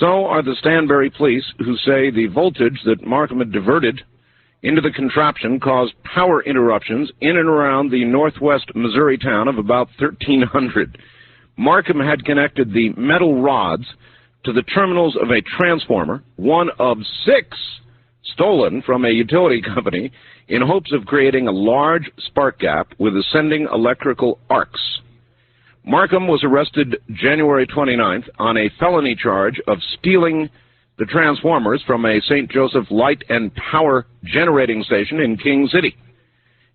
So are the Stanbury police, who say the voltage that Marcum had diverted into the contraption caused power interruptions in and around the northwest Missouri town of about 1,300. Marcum had connected the metal rods to the terminals of a transformer, one of 6 stolen from a utility company, in hopes of creating a large spark gap with ascending electrical arcs. Marcum was arrested January 29th on a felony charge of stealing the transformers from a St. Joseph Light and Power generating station in King City.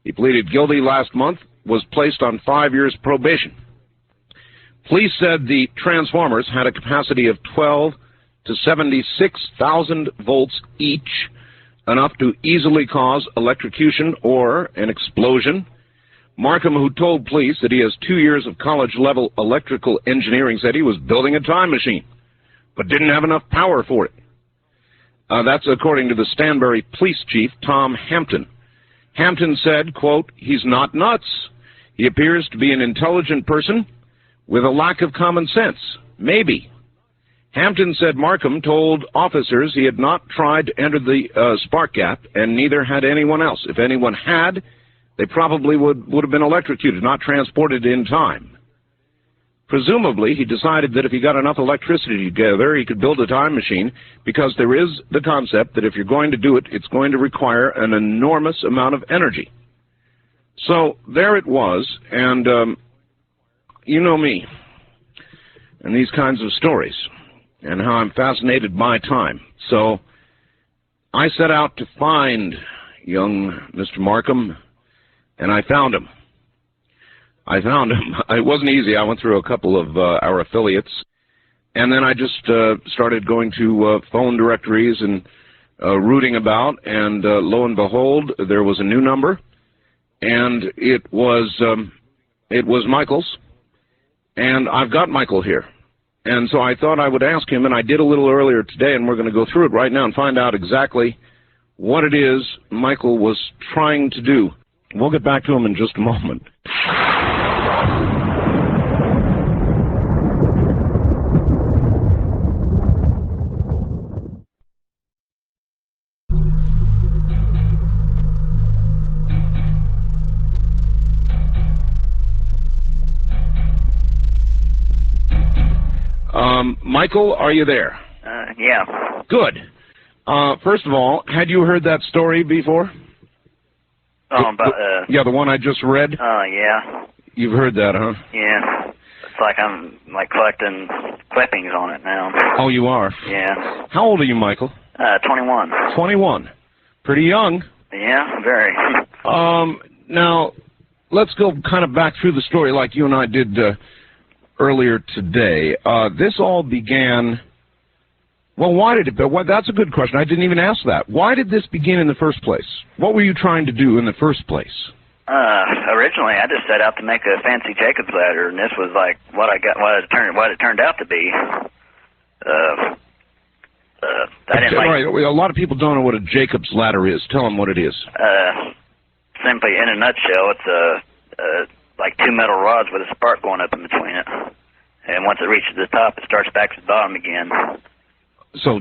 He pleaded guilty last month, was placed on 5 years probation. Police said the transformers had a capacity of 12 to 76,000 volts each, enough to easily cause electrocution or an explosion. Marcum, who told police that he has 2 years of college-level electrical engineering, said he was building a time machine, but didn't have enough power for it. That's according to the Stanbury police chief, Tom Hampton. Hampton said, quote, "He's not nuts. He appears to be an intelligent person with a lack of common sense. Maybe." Hampton said Marcum told officers he had not tried to enter the spark gap, and neither had anyone else. If anyone had, they probably would have been electrocuted, not transported in time. Presumably, he decided that if he got enough electricity together, he could build a time machine, because there is the concept that if you're going to do it, it's going to require an enormous amount of energy. So there it was, and you know me and these kinds of stories and how I'm fascinated by time. So I set out to find young Mr. Marcum, and I found him. It wasn't easy. I went through a couple of our affiliates, and then I just started going to phone directories and rooting about, and lo and behold, there was a new number, and it was Michael's, and I've got Michael here. And so I thought I would ask him, and I did a little earlier today, and we're going to go through it right now and find out exactly what it is Michael was trying to do. We'll get back to him in just a moment. Michael, are you there? Yeah. Good. First of all, had you heard that story before? Oh, about, yeah, the one I just read? Yeah. You've heard that, huh? Yeah. It's like I'm, like, collecting clippings on it now. Oh, you are? Yeah. How old are you, Michael? 21. 21. Pretty young. Yeah, very. Now, let's go kind of back through the story like you and I did earlier today. This all began... Well, why did it? Well, that's a good question. I didn't even ask that. Why did this begin in the first place? What were you trying to do in the first place? Originally, I just set out to make a fancy Jacob's ladder, and this was like what it turned out to be. I didn't like. Right. A lot of people don't know what a Jacob's ladder is. Tell them what it is. Simply, in a nutshell, it's like 2 metal rods with a spark going up in between it, and once it reaches the top, it starts back to the bottom again. So,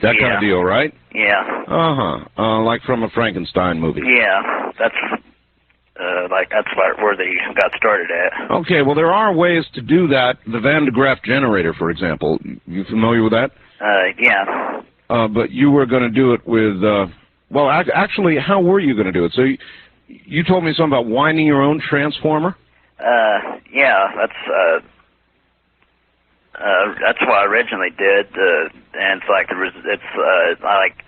that kind of deal, right? Yeah. Like from a Frankenstein movie. Yeah, that's where they got started at. Okay, well, there are ways to do that. The Van de Graaff generator, for example. You familiar with that? Yeah. But you were going to do it with, well, actually, how were you going to do it? So you told me something about winding your own transformer? Yeah, that's what I originally did, and it's like I like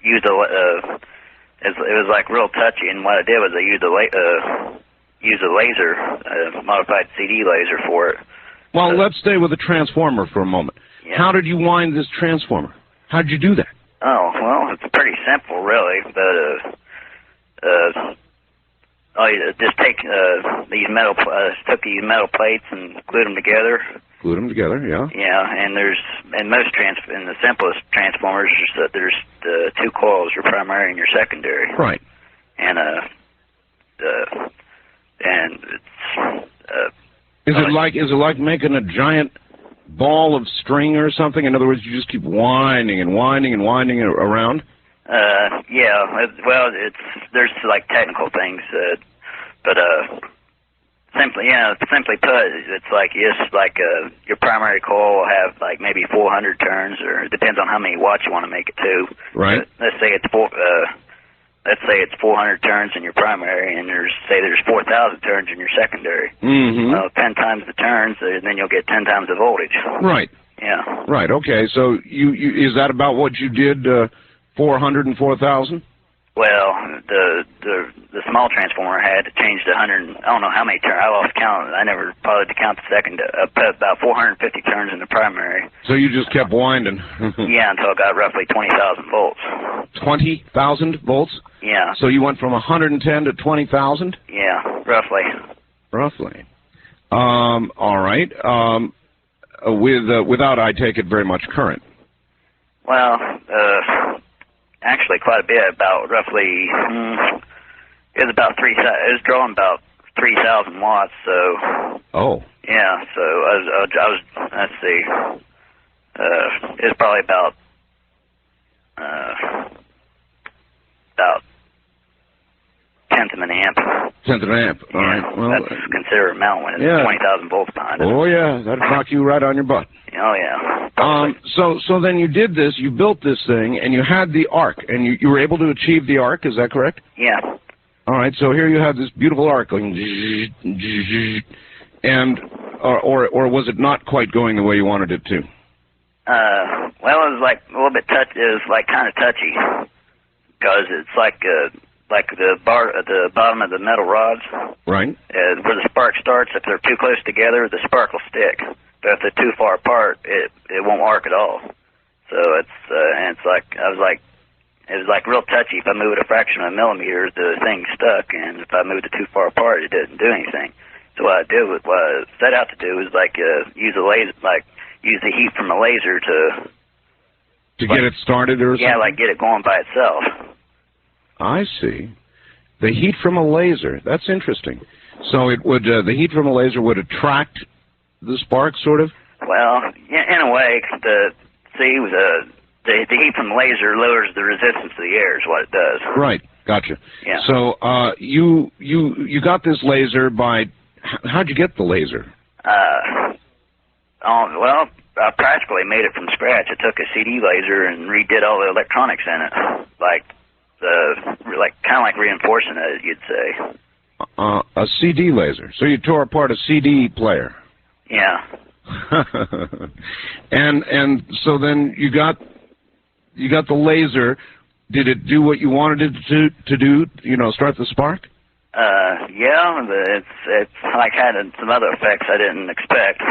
used it was like real touchy, and what I did was I used a laser, modified CD laser for it. Well, let's stay with the transformer for a moment. Yeah. How did you wind this transformer? How did you do that? Oh, well, it's pretty simple, really. I just took these metal plates and glued them together. Glued them together, yeah. Yeah, and in the simplest transformers, there's 2 coils, your primary and your secondary. Right. And is it like making a giant ball of string or something? In other words, you just keep winding and winding and winding around? Yeah. Well, there's like technical things, but simply put, it's like your primary coil will have like maybe 400 turns, or it depends on how many watts you want to make it to. Right. Let's say it's 400 turns in your primary, and there's 4,000 turns in your secondary. Mm-hmm. Well, 10 times the turns, and then you'll get 10 times the voltage. Right. Yeah. Right. Okay. So you is that about what you did? 400 and 4,000? Well, the small transformer had to change to 100. I don't know how many turns. I lost count. I never bothered to count the second. About 450 turns in the primary. So you just kept winding. Yeah, until it got roughly 20,000 volts. 20,000 volts? Yeah. So you went from 110 to 20,000? Yeah, roughly. Roughly. All right. Without, I take it, very much current. Well, actually quite a bit. About roughly, it was drawing about 3,000 watts. So. Oh. Yeah. So I was let's see. It was probably about tenth of an amp. Tenth of an amp. All right. Well, that's a considerable amount when it's 20,000 volts behind it. Oh yeah, that'd knock you right on your butt. Oh yeah. So then you did this. You built this thing, and you had the arc, and you were able to achieve the arc. Is that correct? Yeah. All right. So here you have this beautiful arc going, and or was it not quite going the way you wanted it to? Well, it was like a little bit It was like kind of touchy, because it's like the bottom of the metal rods. Right. Where the spark starts. If they're too close together, the spark will stick. But if they're too far apart, it won't arc at all. So it was like real touchy. If I moved a fraction of a millimeter, the thing stuck, and if I moved it too far apart, it didn't do anything. So what I set out to do was use the heat from a laser to get it started, or something? Yeah, like get it going by itself. I see. The heat from a laser. That's interesting. So it would the heat from a laser would attract the spark, sort of? Well, in a way, the heat from the laser lowers the resistance to the air is what it does. Right. Gotcha. Yeah. So you got this laser by how'd you get the laser? Well, I practically made it from scratch. I took a CD laser and redid all the electronics in it, kind of like reinforcing it, you'd say. A CD laser. So you tore apart a CD player. Yeah. and so then you got the laser. Did it do what you wanted it to do? Start the spark? Yeah, but it's like had some other effects I didn't expect.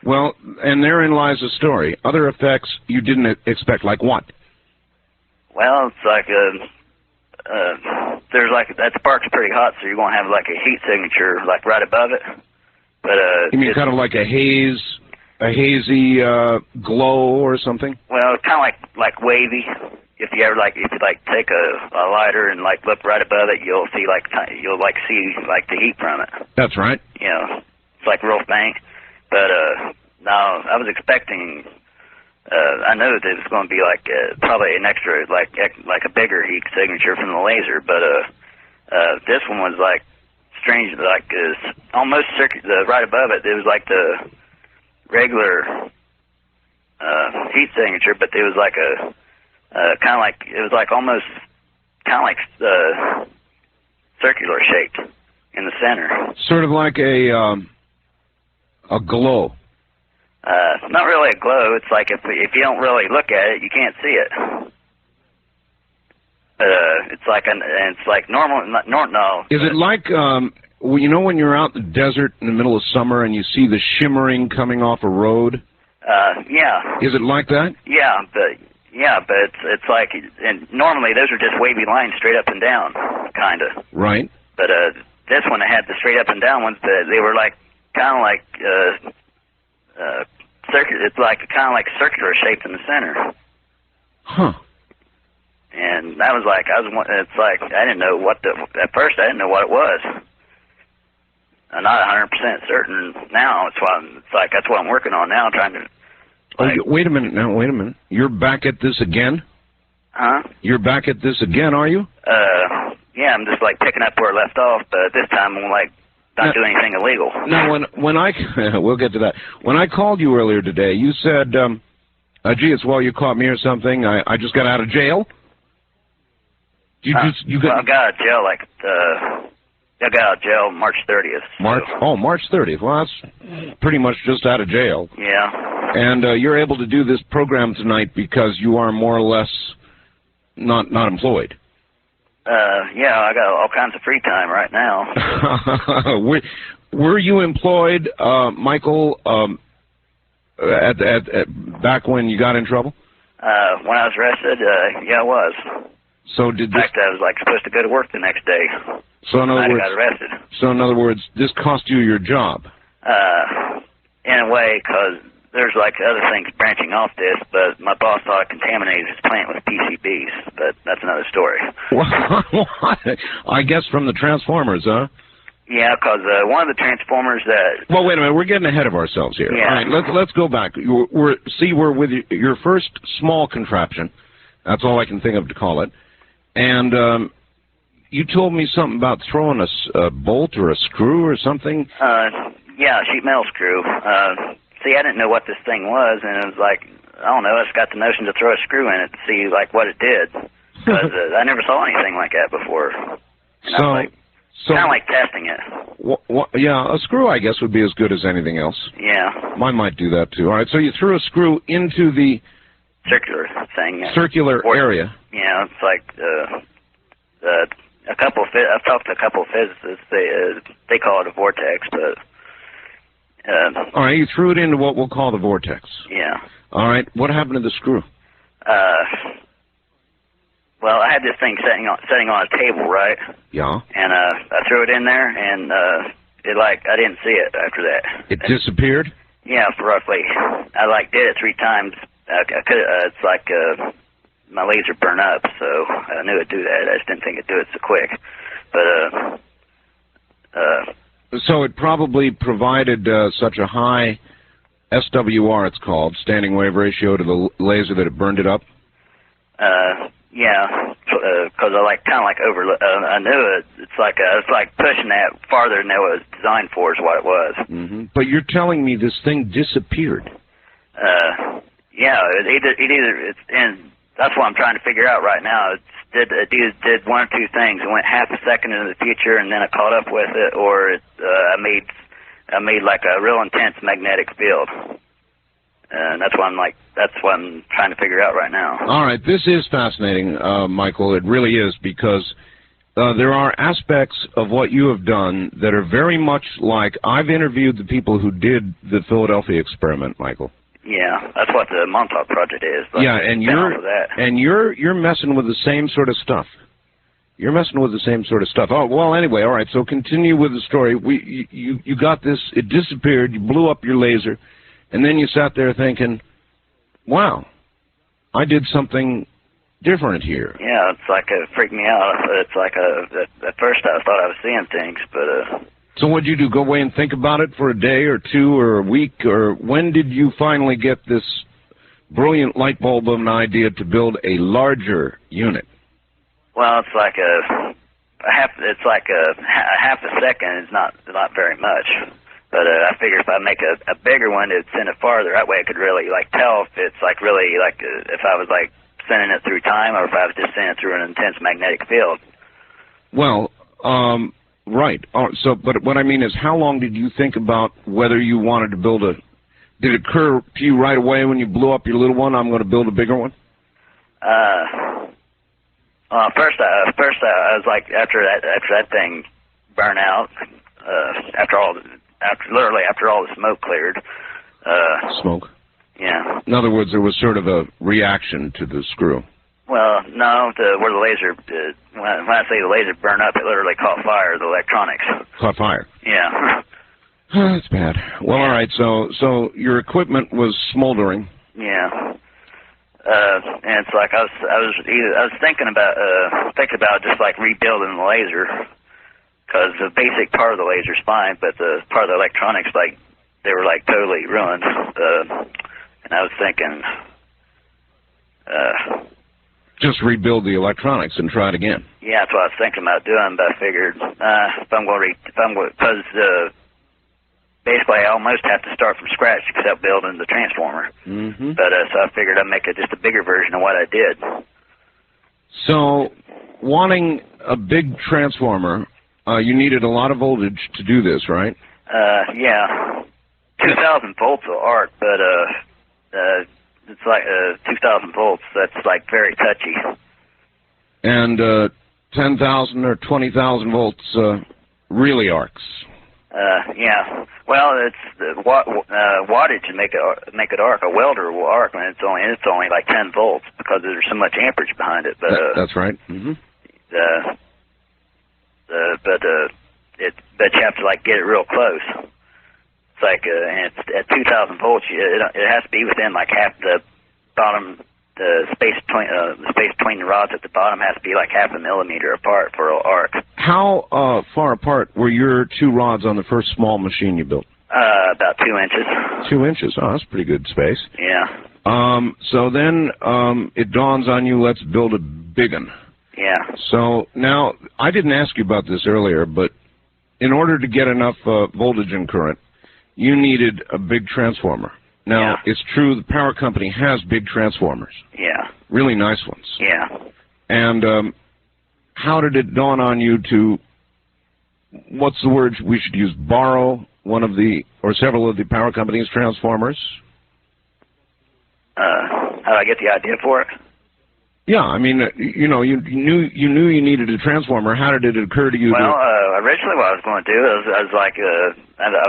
Well, and therein lies the story. Other effects you didn't expect, like what? Well, it's like that spark's pretty hot, so you're going to have like a heat signature like right above it. But you mean kind of like a hazy glow or something? Well, kind of like wavy. If you take a lighter and look right above it, you'll see the heat from it. That's right. It's like real faint. But now I was expecting. I know that it's going to be probably an extra like a bigger heat signature from the laser, but this one was strange, almost right above it. It was like the regular heat signature, but it was like a almost circular shaped in the center. Sort of like a glow. Not really a glow. It's like if you don't really look at it, you can't see it. It's like normal. No. Is it like when you're out in the desert in the middle of summer and you see the shimmering coming off a road? Yeah. Is it like that? Yeah, but it's like, and normally those are just wavy lines straight up and down, kind of. Right. But this one had the straight up and down ones. They were kind of like circular. It's kind of like circular shaped in the center. Huh. And that was it's like I didn't know at first I didn't know what it was. not 100% certain now. That's what I'm working on now, trying to. Like, wait a minute now. Wait a minute. You're back at this again? Huh? You're back at this again, are you? Yeah, I'm just like picking up where I left off, but this time I'm like not doing anything illegal. Now, when I we'll get to that. When I called you earlier today, you said, "Gee, it's well you caught me or something. I just got out of jail." Well, I got out of jail I got out of jail March 30th. So. March 30th. Well, that's pretty much just out of jail. Yeah. And you're able to do this program tonight because you are more or less not employed. Yeah, I got all kinds of free time right now. Were you employed, Michael, at back when you got in trouble? When I was arrested, yeah, I was. So in fact, I was like supposed to go to work the next day. So in other words, I got arrested. So in other words, this cost you your job. In a way, because there's like other things branching off this, but my boss thought I contaminated his plant with PCBs, but that's another story. What? I guess from the transformers, huh? Yeah, because one of the transformers that... Well, wait a minute. We're getting ahead of ourselves here. Yeah. All right, let's go back. We're with your first small contraption. That's all I can think of to call it. And you told me something about throwing a bolt or a screw or something. Yeah, a sheet metal screw. See, I didn't know what this thing was, and it was like, I don't know, I just got the notion to throw a screw in it to see, like, what it did. Because I never saw anything like that before. And I was like, kind of like testing it. Yeah, a screw, I guess, would be as good as anything else. Yeah. Mine might do that, too. All right, so you threw a screw into the... circular thing. Circular area. Yeah, it's like I've talked to a couple of physicists. They call it a vortex, but... all right, you threw it into what we'll call the vortex. Yeah. All right, what happened to the screw? Well, I had this thing sitting on a table, right? Yeah. And I threw it in there, and I didn't see it after that. It disappeared? Yeah, roughly. I did it 3 times. It's like my laser burned up, so I knew it'd do that. I just didn't think it'd do it so quick. But so it probably provided such a high SWR, it's called, standing wave ratio, to the laser that it burned it up. Yeah, because I knew it. It's like pushing that farther than it was designed for is what it was. Mm-hmm. But you're telling me this thing disappeared. Yeah, and that's what I'm trying to figure out right now. It did one or two things. It went half a second into the future, and then it caught up with it, or I made like a real intense magnetic field. And that's what I'm trying to figure out right now. All right, this is fascinating, Michael. It really is, because there are aspects of what you have done that are very much like... I've interviewed the people who did the Philadelphia experiment, Michael. Yeah, that's what the Montauk Project is. Yeah, and you're messing with the same sort of stuff. You're messing with the same sort of stuff. Oh, well, anyway, all right, so continue with the story. You got this, it disappeared, you blew up your laser, and then you sat there thinking, wow, I did something different here. Yeah, it's like it freaked me out. It's like at first I thought I was seeing things, but... So what'd you do, go away and think about it for a day or two or a week, or when did you finally get this brilliant light bulb of an idea to build a larger unit? Well, it's like a half a second is not very much. But I figure if I make a bigger one, it'd send it farther. That way I could really tell if it's if I was sending it through time, or if I was just sending it through an intense magnetic field. Well, right. But what I mean is, how long did you think about whether you wanted to build a... Did it occur to you right away when you blew up your little one, I'm going to build a bigger one? First I was like, after that thing burned out, after all the smoke cleared. Smoke? Yeah. In other words, there was sort of a reaction to the screw. Well, no, where the laser, when I say the laser burned up, it literally caught fire, the electronics. Caught fire? Yeah. Oh, that's bad. Well, yeah. All right, so your equipment was smoldering. Yeah. And it's like I was thinking about just rebuilding the laser, Because the basic part of the laser's fine, but the part of the electronics, like, they were, like, totally ruined. And I was thinking, just rebuild the electronics and try it again. yeah, that's what I was thinking about doing, but I figured, because basically I almost have to start from scratch except building the transformer. Mm-hmm. But, so I figured I'd make just a bigger version of what I did. So, wanting a big transformer, you needed a lot of voltage to do this, right? Yeah. 2,000 volts will arc, but, it's like 2,000 volts. That's like very touchy. And 10,000 or 20,000 volts really arcs. Yeah. Well, it's the wattage to make it arc. A welder will arc when it's only like 10 volts because there's so much amperage behind it. But that's right. Mm-hmm. But you have to like get it real close. It's like and it's at 2,000 volts. It has to be within like half the bottom. The space between the rods at the bottom has to be like half a millimeter apart for an arc. How far apart were your two rods on the first small machine you built? About 2 inches. 2 inches. Oh, that's pretty good space. Yeah. So then it dawns on you, let's build a big one. Yeah. So now, I didn't ask you about this earlier, but in order to get enough voltage and current, you needed a big transformer. Now, yeah. It's true the power company has big transformers. Yeah. Really nice ones. Yeah. And how did it dawn on you to, what's the word we should use, borrow one of the, or several of the power company's transformers? How did I get the idea for it? Yeah, I mean, you knew you needed a transformer. How did it occur to you? Well, originally what I was going to do is I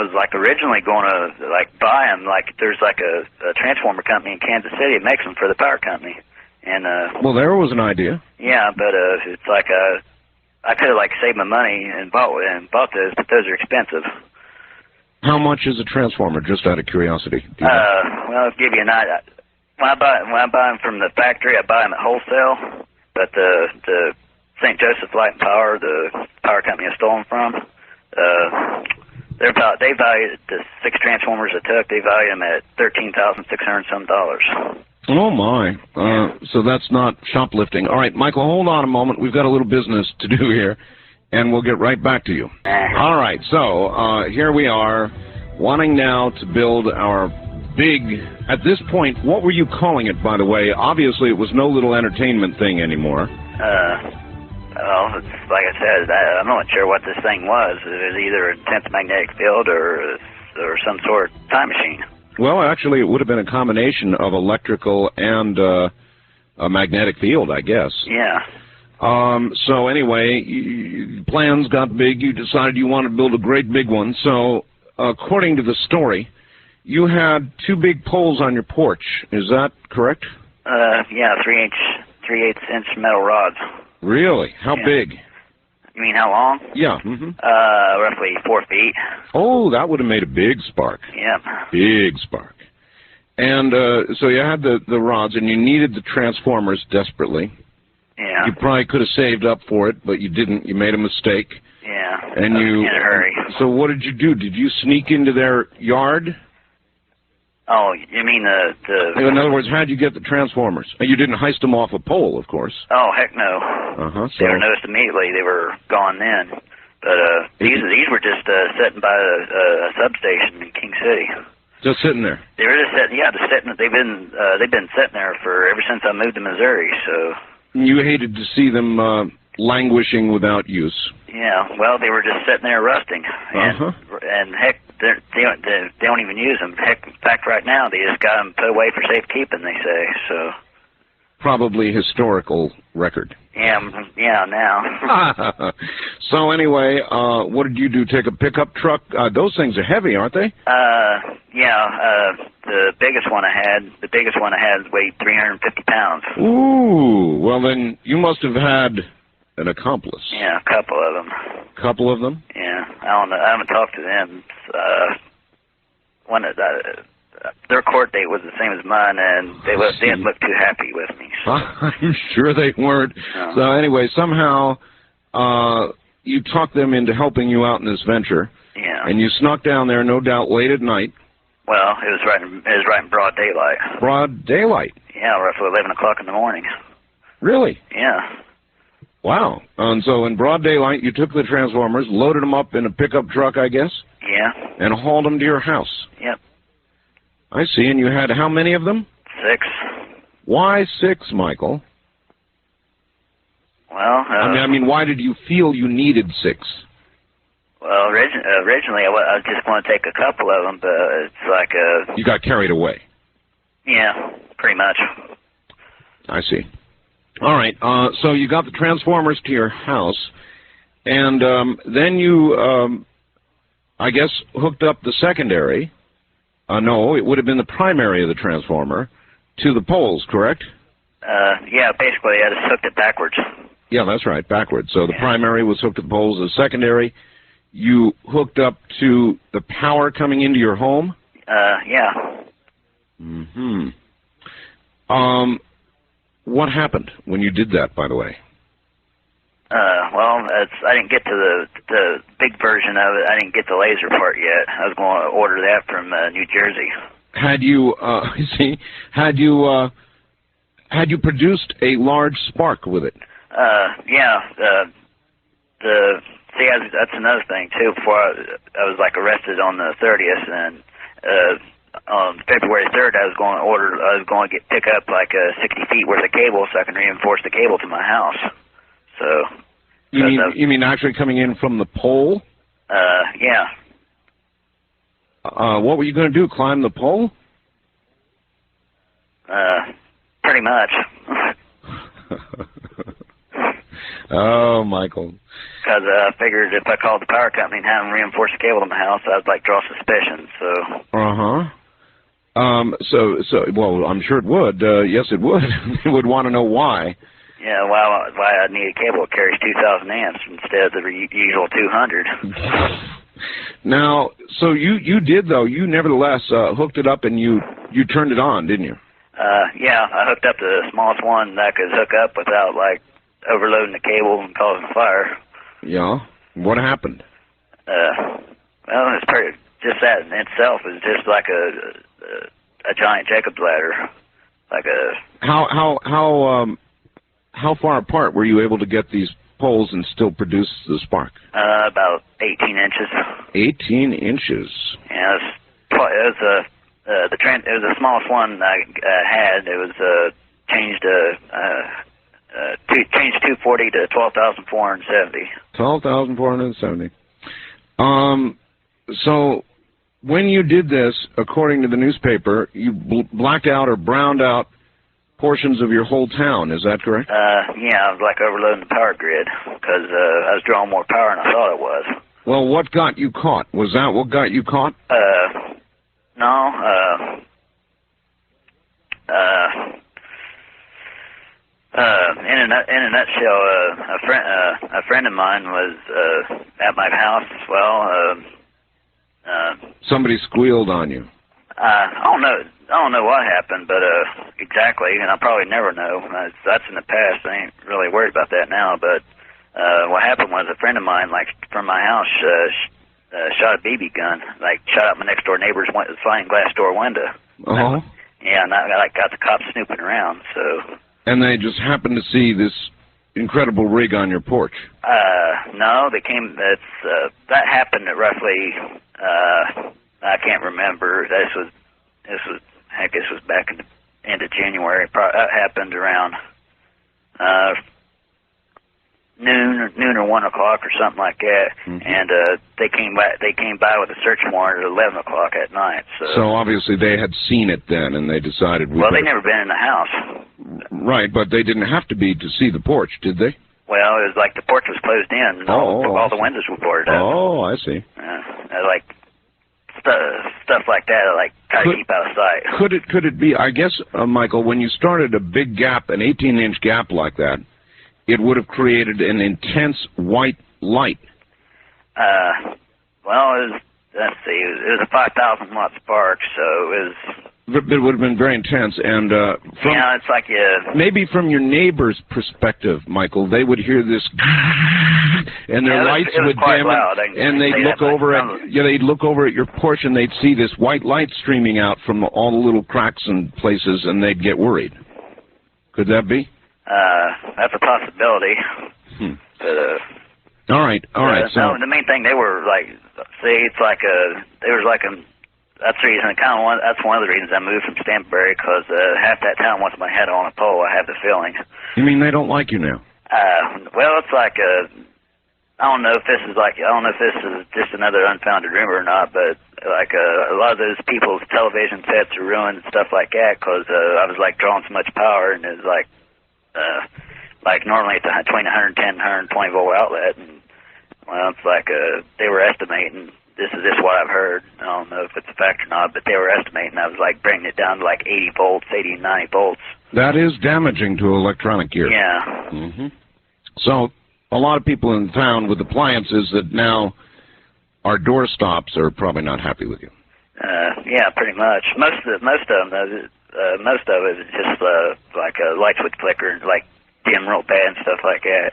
was originally going to like buy them. Like there's like a transformer company in Kansas City that makes them for the power company. And well, there was an idea. Yeah, but it's like I could have like saved my money and bought those, but those are expensive. How much is a transformer? Just out of curiosity. Well, I'll give you an idea. When I buy them from the factory, I buy them at wholesale. But the St. Joseph Light and Power, the power company I stole them from, they valued the 6 transformers I took. They valued them at $13,600 some. Oh my! So that's not shoplifting. All right, Michael, hold on a moment. We've got a little business to do here, and we'll get right back to you. All right. So here we are, wanting now to build our big, at this point, what were you calling it, by the way? Obviously, it was no little entertainment thing anymore. Well, it's, like I said, I'm not sure what this thing was. It was either an intense magnetic field or some sort of time machine. Well, actually, it would have been a combination of electrical and a magnetic field, I guess. Yeah. So anyway, plans got big. You decided you wanted to build a great big one. So, according to the story, you had 2 big poles on your porch. Is that correct? Yeah, 3/8-inch metal rods. Really? How big? You mean how long? Yeah. Mm-hmm. Roughly 4 feet. Oh, that would have made a big spark. Yep. Big spark. And so you had the rods, and you needed the transformers desperately. Yeah. You probably could have saved up for it, but you didn't. You made a mistake. Yeah. And you in a hurry. So what did you do? Did you sneak into their yard? Oh, you mean In other words, how'd you get the transformers? You didn't heist them off a pole, of course. Oh, heck no. So they were noticed immediately. They were gone then. But these were just sitting by a substation in King City. Just sitting there. They were just sitting. Yeah, just sitting. They've been sitting there ever since I moved to Missouri. So. You hated to see them languishing without use. Yeah, well, they were just sitting there rusting, and heck, they don't even use them. Heck, in fact, right now they just got them put away for safekeeping. They say so. Probably historical record. Yeah, now. So anyway, what did you do? Take a pickup truck? Those things are heavy, aren't they? Yeah. The biggest one I had weighed 350 pounds. Ooh. Well, then you must have had an accomplice. Yeah, a couple of them. Couple of them? Yeah. I don't know. I haven't talked to them. Their court date was the same as mine, and they didn't look too happy with me. So. I'm sure they weren't. No. So anyway, somehow you talked them into helping you out in this venture. Yeah. And you snuck down there, no doubt, late at night. Well, it was right in broad daylight. Broad daylight? Yeah, roughly 11 o'clock in the morning. Really? Yeah. Wow. And so in broad daylight, you took the transformers, loaded them up in a pickup truck, I guess? Yeah. And hauled them to your house? Yep. I see. And you had how many of them? 6. Why 6, Michael? Well, I mean, why did you feel you needed 6? Well, originally I was just going to take a couple of them, but it's like You got carried away. Yeah, pretty much. I see. All right. So you got the transformers to your house, and then you, I guess, hooked up the secondary. No, it would have been the primary of the transformer to the poles, correct? Yeah, basically I just hooked it backwards. Yeah, that's right, backwards. So the primary was hooked to the poles. The secondary, you hooked up to the power coming into your home? Yeah. Mm-hmm. What happened when you did that, by the way? Well, I didn't get to the big version of it. I didn't get the laser part yet. I was going to order that from New Jersey. Had you, had you produced a large spark with it? Yeah. That's another thing too. Before I was like arrested on the 30th, and on February 3rd, I was going to pick up like 60 feet worth of cable so I can reinforce the cable to my house. So. You mean actually coming in from the pole? Yeah. What were you going to do? Climb the pole? Pretty much. Oh, Michael. Because I figured if I called the power company and had them reinforce the cable to my house, I'd like draw suspicion. So. Well, I'm sure it would. Yes, it would. They would want to know why. Yeah, why I need a cable that carries 2,000 amps instead of the usual 200. Now, so you did though. You nevertheless hooked it up and you turned it on, didn't you? Yeah, I hooked up the smallest one that I could hook up without like overloading the cable and causing a fire. Yeah. What happened? Well, it's pretty. Just that in itself is just like a giant Jacob's ladder, like a. How far apart were you able to get these poles and still produce the spark? About 18 inches. 18 inches. Yeah, it was the smallest one I had. It was changed 240 to 12,470. 12,470. So when you did this, according to the newspaper, you blacked out or browned out portions of your whole town. Is that correct? Yeah, I was like overloading the power grid because I was drawing more power than I thought it was. Well, what got you caught? Was that what got you caught? No. In a nutshell, a friend of mine was at my house. Well, somebody squealed on you. I don't know what happened, but exactly, and I'll probably never know. That's in the past. I ain't really worried about that now. But what happened was a friend of mine, like from my house, shot a BB gun, like shot out my next door neighbor's sliding glass door window. Uh-huh. Yeah, and I got the cops snooping around. So. And they just happened to see this incredible rig on your porch. No, they came. That happened at roughly. I can't remember. This was back in the end of January. That happened around noon or 1 o'clock or something like that. Mm-hmm. And they came by with a search warrant at 11 o'clock at night. So obviously they had seen it then, and they decided. They'd never been in the house. Right, but they didn't have to be to see the porch, did they? Well, it was like the porch was closed in. And all the windows were boarded up. Oh, I see. Like stuff like that, I like try to keep out of sight. Could it be? I guess, Michael, when you started a big gap, an 18-inch gap like that, it would have created an intense white light. Well, let's see, it was a 5,000 watt spark, so it was. It would have been very intense, and it's like maybe from your neighbor's perspective, Michael, they would hear this, and their lights would dim, and they'd look over they'd look over at your porch, and they'd see this white light streaming out from all the little cracks and places, and they'd get worried. Could that be? That's a possibility. All right. So no, the main thing, they were like, see, it's like there was like a. That's the reason. That's one of the reasons I moved from Stanbury, because half that town wants my head on a pole. I have the feeling. You mean they don't like you now? Well, it's like I don't know if this is just another unfounded rumor or not, but like a lot of those people's television sets are ruined and stuff like that, because I was like drawing so much power, and it was like normally it's between 110 and 120 volt outlet, and well, it's like they were estimating. This is just what I've heard. I don't know if it's a fact or not, but they were estimating I was like bringing it down to like 80 volts, 80, 90 volts. That is damaging to electronic gear. Yeah. So a lot of people in town with appliances that now are doorstops are probably not happy with you. Yeah, pretty much. Most of it is just like lights would flicker and like dim real bad and stuff like that.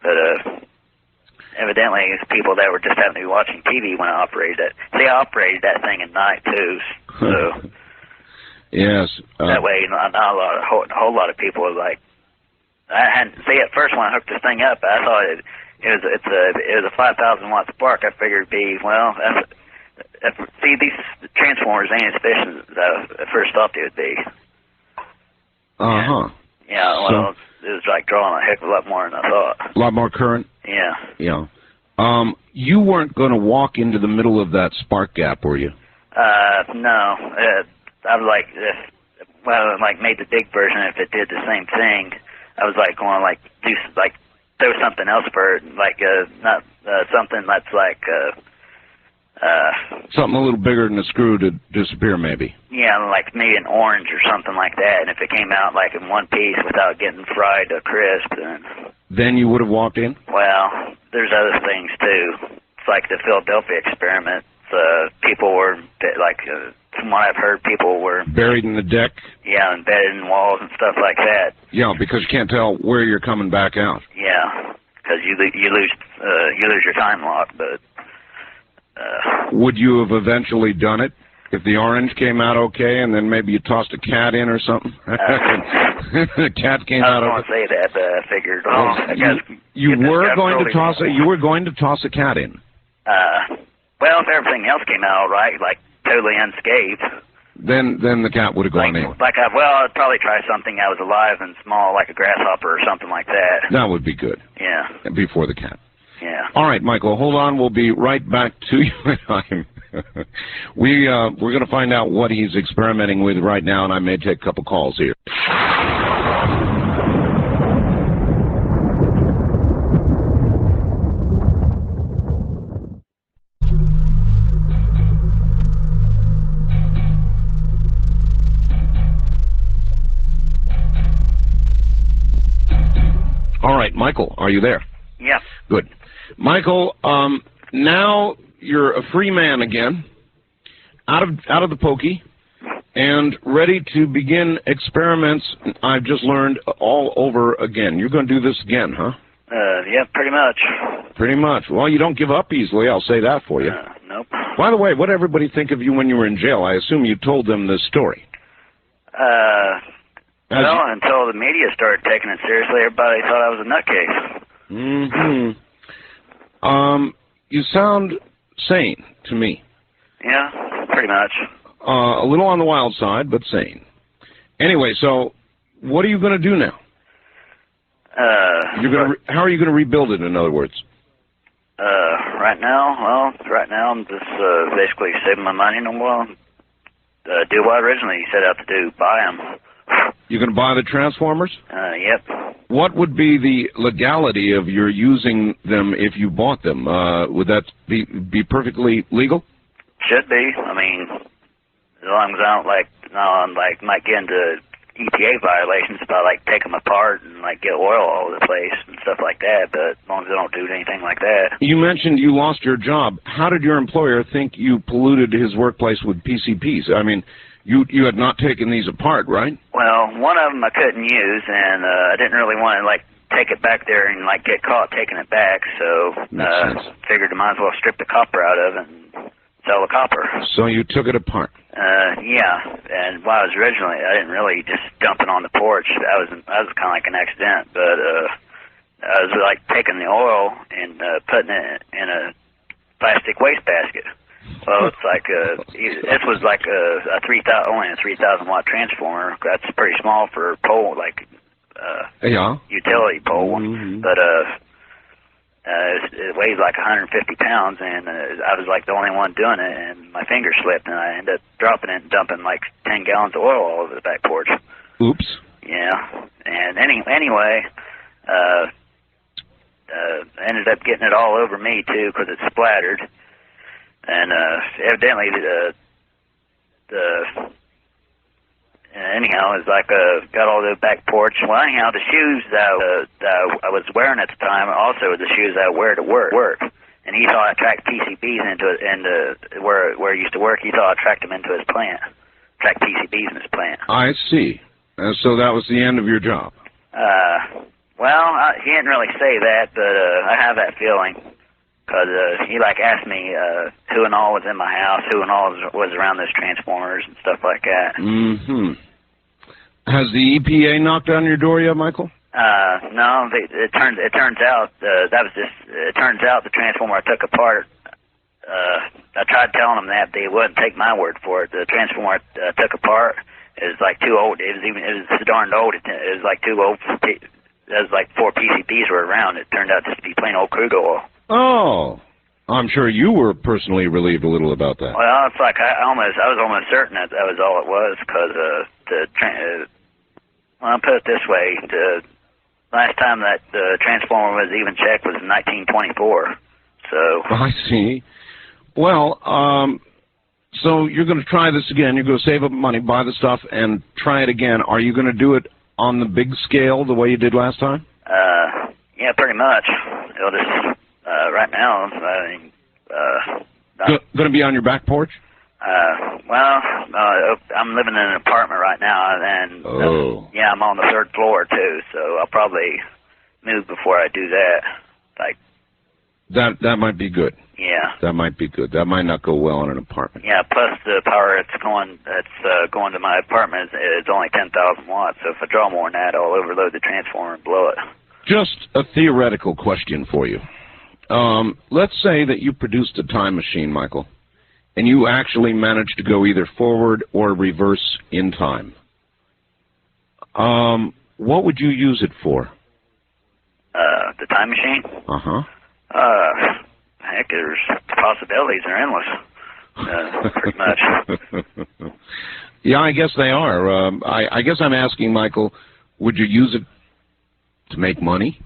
But evidently, it's people that were just happened to be watching TV when I operated it. See, I operated that thing at night too, so yes. That way, not a whole lot of people were like. I hadn't see at first when I hooked this thing up. I thought it was a 5,000 watt spark. I figured it'd be see, these transformers ain't as efficient as I first thought they would be. Yeah, well, it was like drawing a heck of a lot more than I thought. A lot more current? Yeah. Yeah. You weren't going to walk into the middle of that spark gap, were you? No. I was like, made the big version if it did the same thing. I was like going like throw something else for it, like not something that's like something a little bigger than a screw to disappear, maybe. Yeah, like maybe an orange or something like that. And if it came out like in one piece without getting fried to crisp, then you would have walked in? Well, there's other things too. It's like the Philadelphia experiment. People were like, from what I've heard, people were buried in the deck. Yeah, embedded in walls and stuff like that. Yeah, because you can't tell where you're coming back out. Yeah, because you lose your time lock, but. Would you have eventually done it if the orange came out okay, and then maybe you tossed a cat in or something? The cat came out. I don't want to say that, but I figured. You were going to toss a cat in. Well, if everything else came out all right, like totally unscathed. Then the cat would have gone in. I'd probably try something that was alive and small, like a grasshopper or something like that. That would be good. Yeah. Before the cat. Yeah. All right, Michael, hold on. We'll be right back to you. We're going to find out what he's experimenting with right now, and I may take a couple calls here. All right, Michael, are you there? Yeah. Good. Michael, now you're a free man again, out of the pokey, and ready to begin experiments I've just learned all over again. You're going to do this again, huh? Yeah, pretty much. Pretty much. Well, you don't give up easily, I'll say that for you. Nope. By the way, what did everybody think of you when you were in jail? I assume you told them this story. Well, until the media started taking it seriously, everybody thought I was a nutcase. You sound sane to me. Yeah, pretty much. A little on the wild side, but sane. Anyway, so what are you going to do now? How are you going to rebuild it, in other words? Right now I'm just basically saving my money and do what I originally set out to do, buy them. You're going to buy the transformers? Yep. What would be the legality of your using them if you bought them? Would that be perfectly legal? Should be. I mean, as long as I don't might get into EPA violations if I take them apart and get oil all over the place and stuff like that. But as long as I don't do anything like that. You mentioned you lost your job. How did your employer think you polluted his workplace with PCPs? I mean, you had not taken these apart, right? Well, one of them I couldn't use, and I didn't really want to take it back there and like get caught taking it back. So figured I might as well strip the copper out of it and sell the copper. So you took it apart. Yeah, and I didn't really just dump it on the porch. That was kind of like an accident, but I was like taking the oil and putting it in a plastic wastebasket. Well, it's like this was like only a 3,000 watt transformer. That's pretty small for a pole, like utility pole. Mm-hmm. But it weighs like 150 pounds, and I was like the only one doing it, and my finger slipped, and I ended up dropping it and dumping like 10 gallons of oil all over the back porch. Oops. Yeah, and anyway, I ended up getting it all over me too because it splattered, and evidently anyhow, it's like got all the back porch. Well, anyhow, the shoes that I was wearing at the time also were the shoes I wear to work. And he thought I tracked PCBs into it, and where he used to work, he thought I tracked them into his plant, tracked PCBs in his plant. I see. So that was the end of your job. Well, he didn't really say that, but I have that feeling. Because he like asked me who and all was in my house, who and all was around those transformers and stuff like that. Mm-hmm. Has the EPA knocked on your door yet, Michael? No. It turns out it turns out the transformer I took apart. I tried telling them that, but they wouldn't take my word for it. The transformer I took apart is like too old. It was so darn old. It was like too old. It was like 4 PCBs were around. It turned out just to be plain old crude oil. Oh, I'm sure you were personally relieved a little about that. Well, it's like I was almost certain that was all it was, because well, I'll put it this way: the last time that the transformer was even checked was in 1924. So I see. Well, so you're going to try this again. You're going to save up money, buy the stuff, and try it again. Are you going to do it on the big scale the way you did last time? Yeah, pretty much. It'll just. Right now, going to be on your back porch? Well, I'm living in an apartment right now, and yeah, I'm on the 3rd floor too, so I'll probably move before I do that. Like that might be good. Yeah. That might be good. That might not go well in an apartment. Yeah. Plus, the power that's going to my apartment is only 10,000 watts. So if I draw more than that, I'll overload the transformer and blow it. Just a theoretical question for you. Let's say that you produced a time machine, Michael, and you actually managed to go either forward or reverse in time. What would you use it for? The time machine? Uh-huh. Heck, the possibilities are endless. Pretty much. Yeah, I guess they are. I guess I'm asking, Michael, would you use it to make money?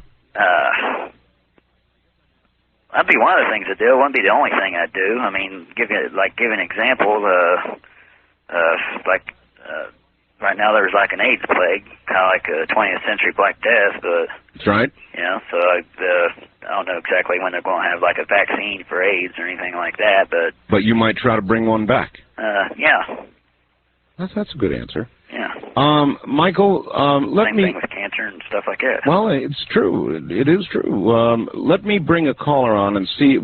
That'd be one of the things I'd do. It wouldn't be the only thing I'd do. I mean, give an example. Right now there's like an AIDS plague, kind of like a 20th century Black Death, but that's right. Yeah, so I don't know exactly when they're going to have like a vaccine for AIDS or anything like that, but you might try to bring one back. Yeah. That's a good answer. Yeah. Michael, Same thing with cancer and stuff like that. Well, it's true. It is true. Let me bring a caller on and see.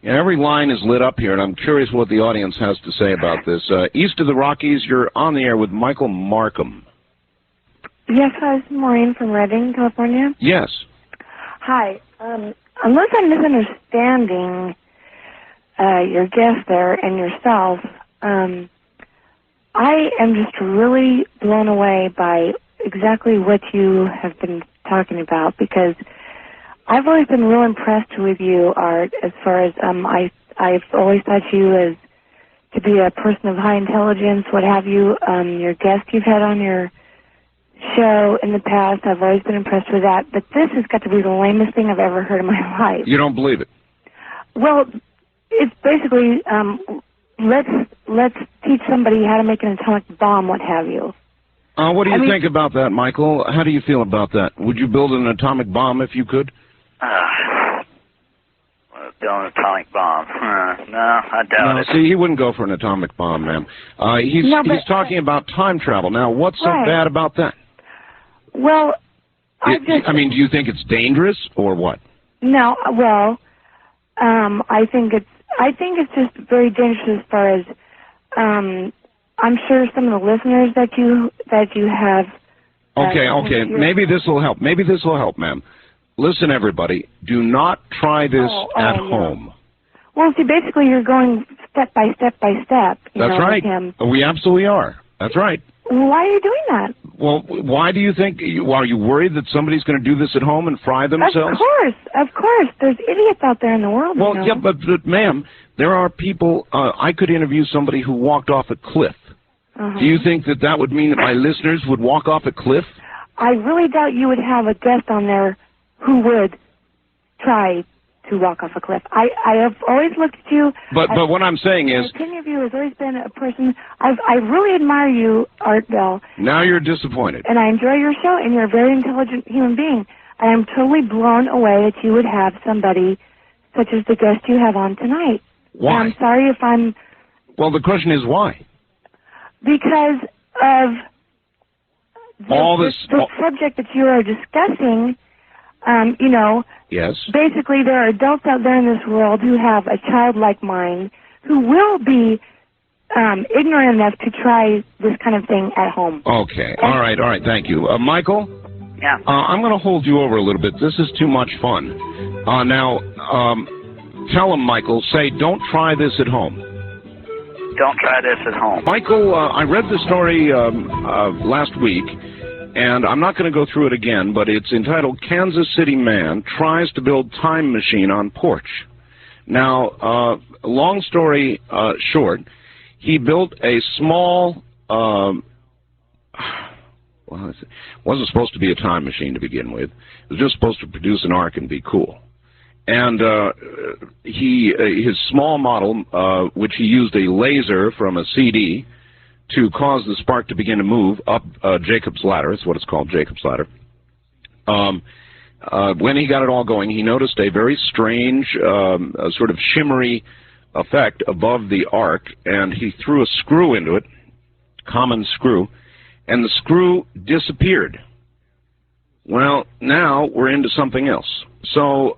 Every line is lit up here, and I'm curious what the audience has to say about this. East of the Rockies, you're on the air with Michael Marcum. Yes, hi, this is Maureen from Redding, California. Yes. Hi. Unless I'm misunderstanding your guest there and yourself, I am just really blown away by exactly what you have been talking about, because I've always been real impressed with you, Art, as far as I've always thought you as to be a person of high intelligence, what have you. Your guest you've had on your show in the past, I've always been impressed with that, but this has got to be the lamest thing I've ever heard in my life. You don't believe it? Well, it's basically... Let's teach somebody how to make an atomic bomb, what have you. What do you think about that, Michael? How do you feel about that? Would you build an atomic bomb if you could? Build an atomic bomb? No, I doubt it. See, he wouldn't go for an atomic bomb, ma'am. He's talking about time travel. Now, what's so bad about that? Well, I mean, do you think it's dangerous or what? No, well, I think it's just very dangerous as far as I'm sure some of the listeners that you have. Okay. Maybe this will help. Maybe this will help, ma'am. Listen, everybody. Do not try this at home. Well, see, basically, you're going step by step by step. That's right. We absolutely are. That's right. Why are you doing that? Well, why do you think? Are you worried that somebody's going to do this at home and fry themselves? Of course. There's idiots out there in the world. Well, yeah, but ma'am, there are people. I could interview somebody who walked off a cliff. Do you think that would mean that my listeners would walk off a cliff? I really doubt you would have a guest on there who would try to walk off a cliff. I have always looked at you. But what I'm saying is, my opinion of you has always been a person. I really admire you, Art Bell. Now you're disappointed. And I enjoy your show, and you're a very intelligent human being. And I'm totally blown away that you would have somebody such as the guest you have on tonight. Why? And I'm sorry if I'm. Well, the question is why. Because of the subject that you are discussing. Yes. Basically, there are adults out there in this world who have a childlike mind who will be ignorant enough to try this kind of thing at home. Okay. All right. Thank you. Michael? Yeah. I'm going to hold you over a little bit. This is too much fun. Now, tell him, Michael, say, don't try this at home. Don't try this at home. Michael, I read the story last week, and I'm not going to go through it again, but it's entitled Kansas City Man Tries to Build Time Machine on Porch. Now, long story short, he built a small, well, it wasn't supposed to be a time machine to begin with. It was just supposed to produce an arc and be cool. And his small model, which he used a laser from a CD to cause the spark to begin to move up Jacob's ladder. That's what it's called, Jacob's ladder. When he got it all going, he noticed a very strange, sort of shimmery effect above the arc, and he threw a screw into it, common screw, and the screw disappeared. Well, now we're into something else. So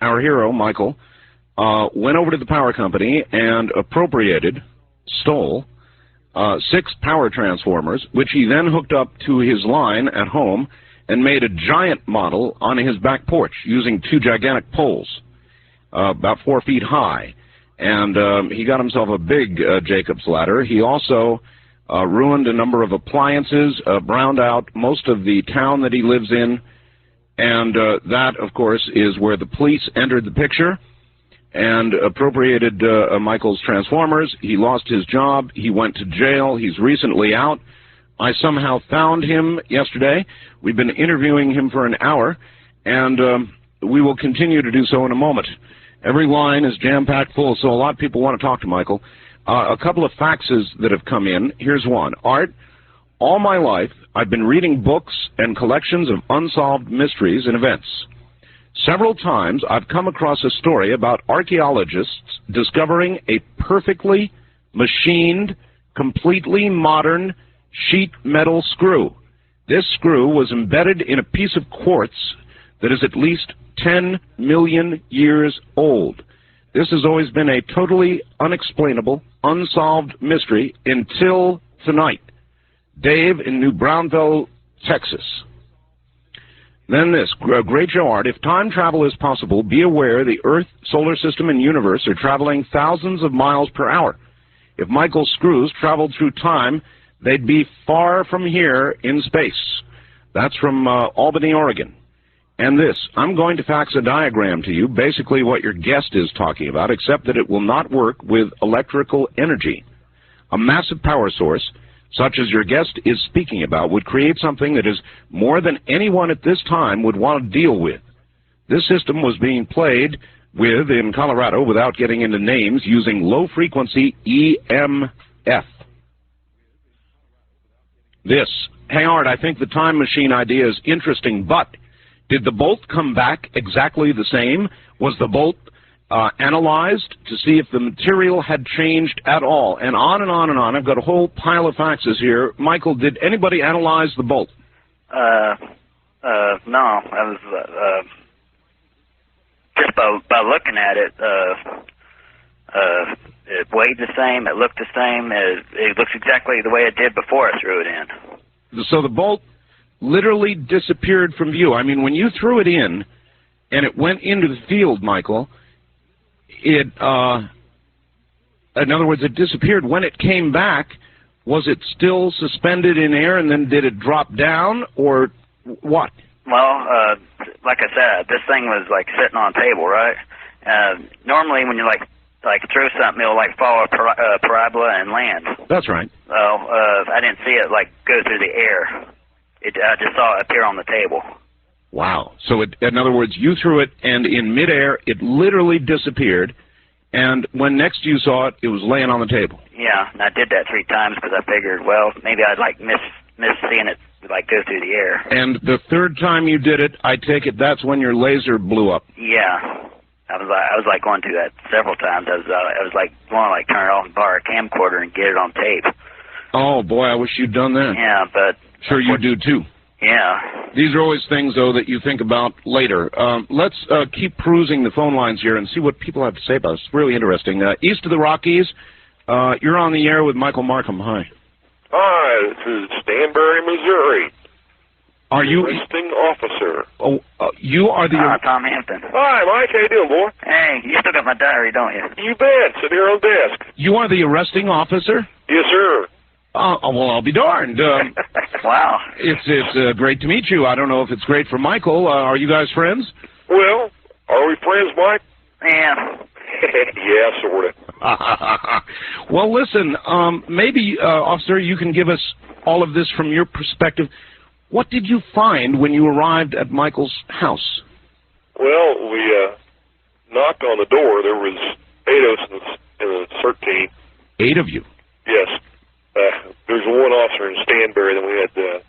our hero, Michael, went over to the power company and stole 6 power transformers, which he then hooked up to his line at home and made a giant model on his back porch using 2 gigantic poles, about 4 feet high. And he got himself a big Jacob's ladder. He also ruined a number of appliances, browned out most of the town that he lives in, and that, of course, is where the police entered the picture and appropriated Michael's transformers. He lost his job. He went to jail. He's recently out. I somehow found him yesterday. We've been interviewing him for an hour, and we will continue to do so in a moment. Every line is jam-packed full, so a lot of people want to talk to Michael. A couple of faxes that have come in. Here's one. Art, all my life, I've been reading books and collections of unsolved mysteries and events. Several times, I've come across a story about archaeologists discovering a perfectly machined, completely modern sheet metal screw. This screw was embedded in a piece of quartz that is at least 10 million years old. This has always been a totally unexplainable, unsolved mystery until tonight. Dave in New Braunfels, Texas. Then this, great show, Art. If time travel is possible, be aware the Earth, solar system, and universe are traveling thousands of miles per hour. If Michael's screws traveled through time, they'd be far from here in space. That's from Albany, Oregon. And this, I'm going to fax a diagram to you, basically what your guest is talking about, except that it will not work with electrical energy. A massive power source, such as your guest is speaking about, would create something that is more than anyone at this time would want to deal with. This system was being played with in Colorado, without getting into names, using low-frequency EMF. This, hey Art, I think the time machine idea is interesting, but did the bolt come back exactly the same? Was the bolt analyzed to see if the material had changed at all? And on and on and on. I've got a whole pile of faxes here. Michael, did anybody analyze the bolt? No, I was just by looking at it. It weighed the same. It looked the same. It looks exactly the way it did before I threw it in. So the bolt literally disappeared from view. I mean, when you threw it in and it went into the field, Michael, it, in other words, it disappeared. When it came back, was it still suspended in air, and then did it drop down, or what? Well, like I said, this thing was like sitting on a table, right? Normally, when you like throw something, it'll like follow a parabola and land. That's right. Well, I didn't see it like go through the air. I just saw it appear on the table. Wow. So, in other words, you threw it, and in midair, it literally disappeared. And when next you saw it, it was laying on the table. Yeah, and I did that 3 times because I figured, well, maybe I'd like miss seeing it like go through the air. And the 3rd time you did it, I take it that's when your laser blew up. Yeah. I was like going through that several times. I was like want to like turn it off and borrow a camcorder and get it on tape. Oh boy, I wish you'd done that. Yeah, but sure you do too. Yeah. These are always things though that you think about later. Let's keep perusing the phone lines here and see what people have to say about it. It's really interesting. East of the Rockies, you're on the air with Michael Marcum. Hi. Hi, this is Stanbury, Missouri. Are you Arresting officer? Oh, you are the. Tom Hampton. Hi, Mike. How you doing, boy? Hey, you still got my diary, don't you? You bet. Sitting here on the desk. You are the arresting officer? Yes, sir. Well, I'll be darned. Wow. It's great to meet you. I don't know if it's great for Michael. Are you guys friends? Well, are we friends, Mike? Yeah. Yeah, sort of. Well, listen, maybe, officer, you can give us all of this from your perspective. What did you find when you arrived at Michael's house? Well, we knocked on the door. There was 8 of us in the CERT team. 8 of you? Yes. There's 1 officer in Stanbury, then we had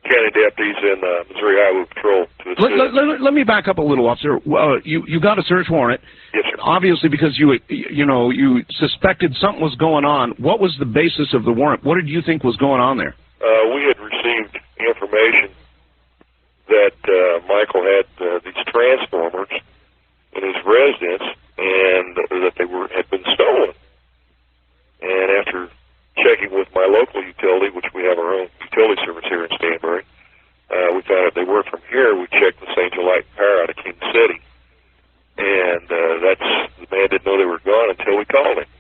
county deputies and Missouri Highway Patrol to assist. Let me back up a little, officer. You got a search warrant. Yes, sir. Obviously, because you suspected something was going on. What was the basis of the warrant? What did you think was going on there? We had received information that Michael had these transformers in his residence, and that they had been stolen. And after checking with my local utility, which we have our own utility service here in Stanbury, we found out they were from here. We checked with St. Joe Light and Power out of King City, and the man didn't know they were gone until we called him.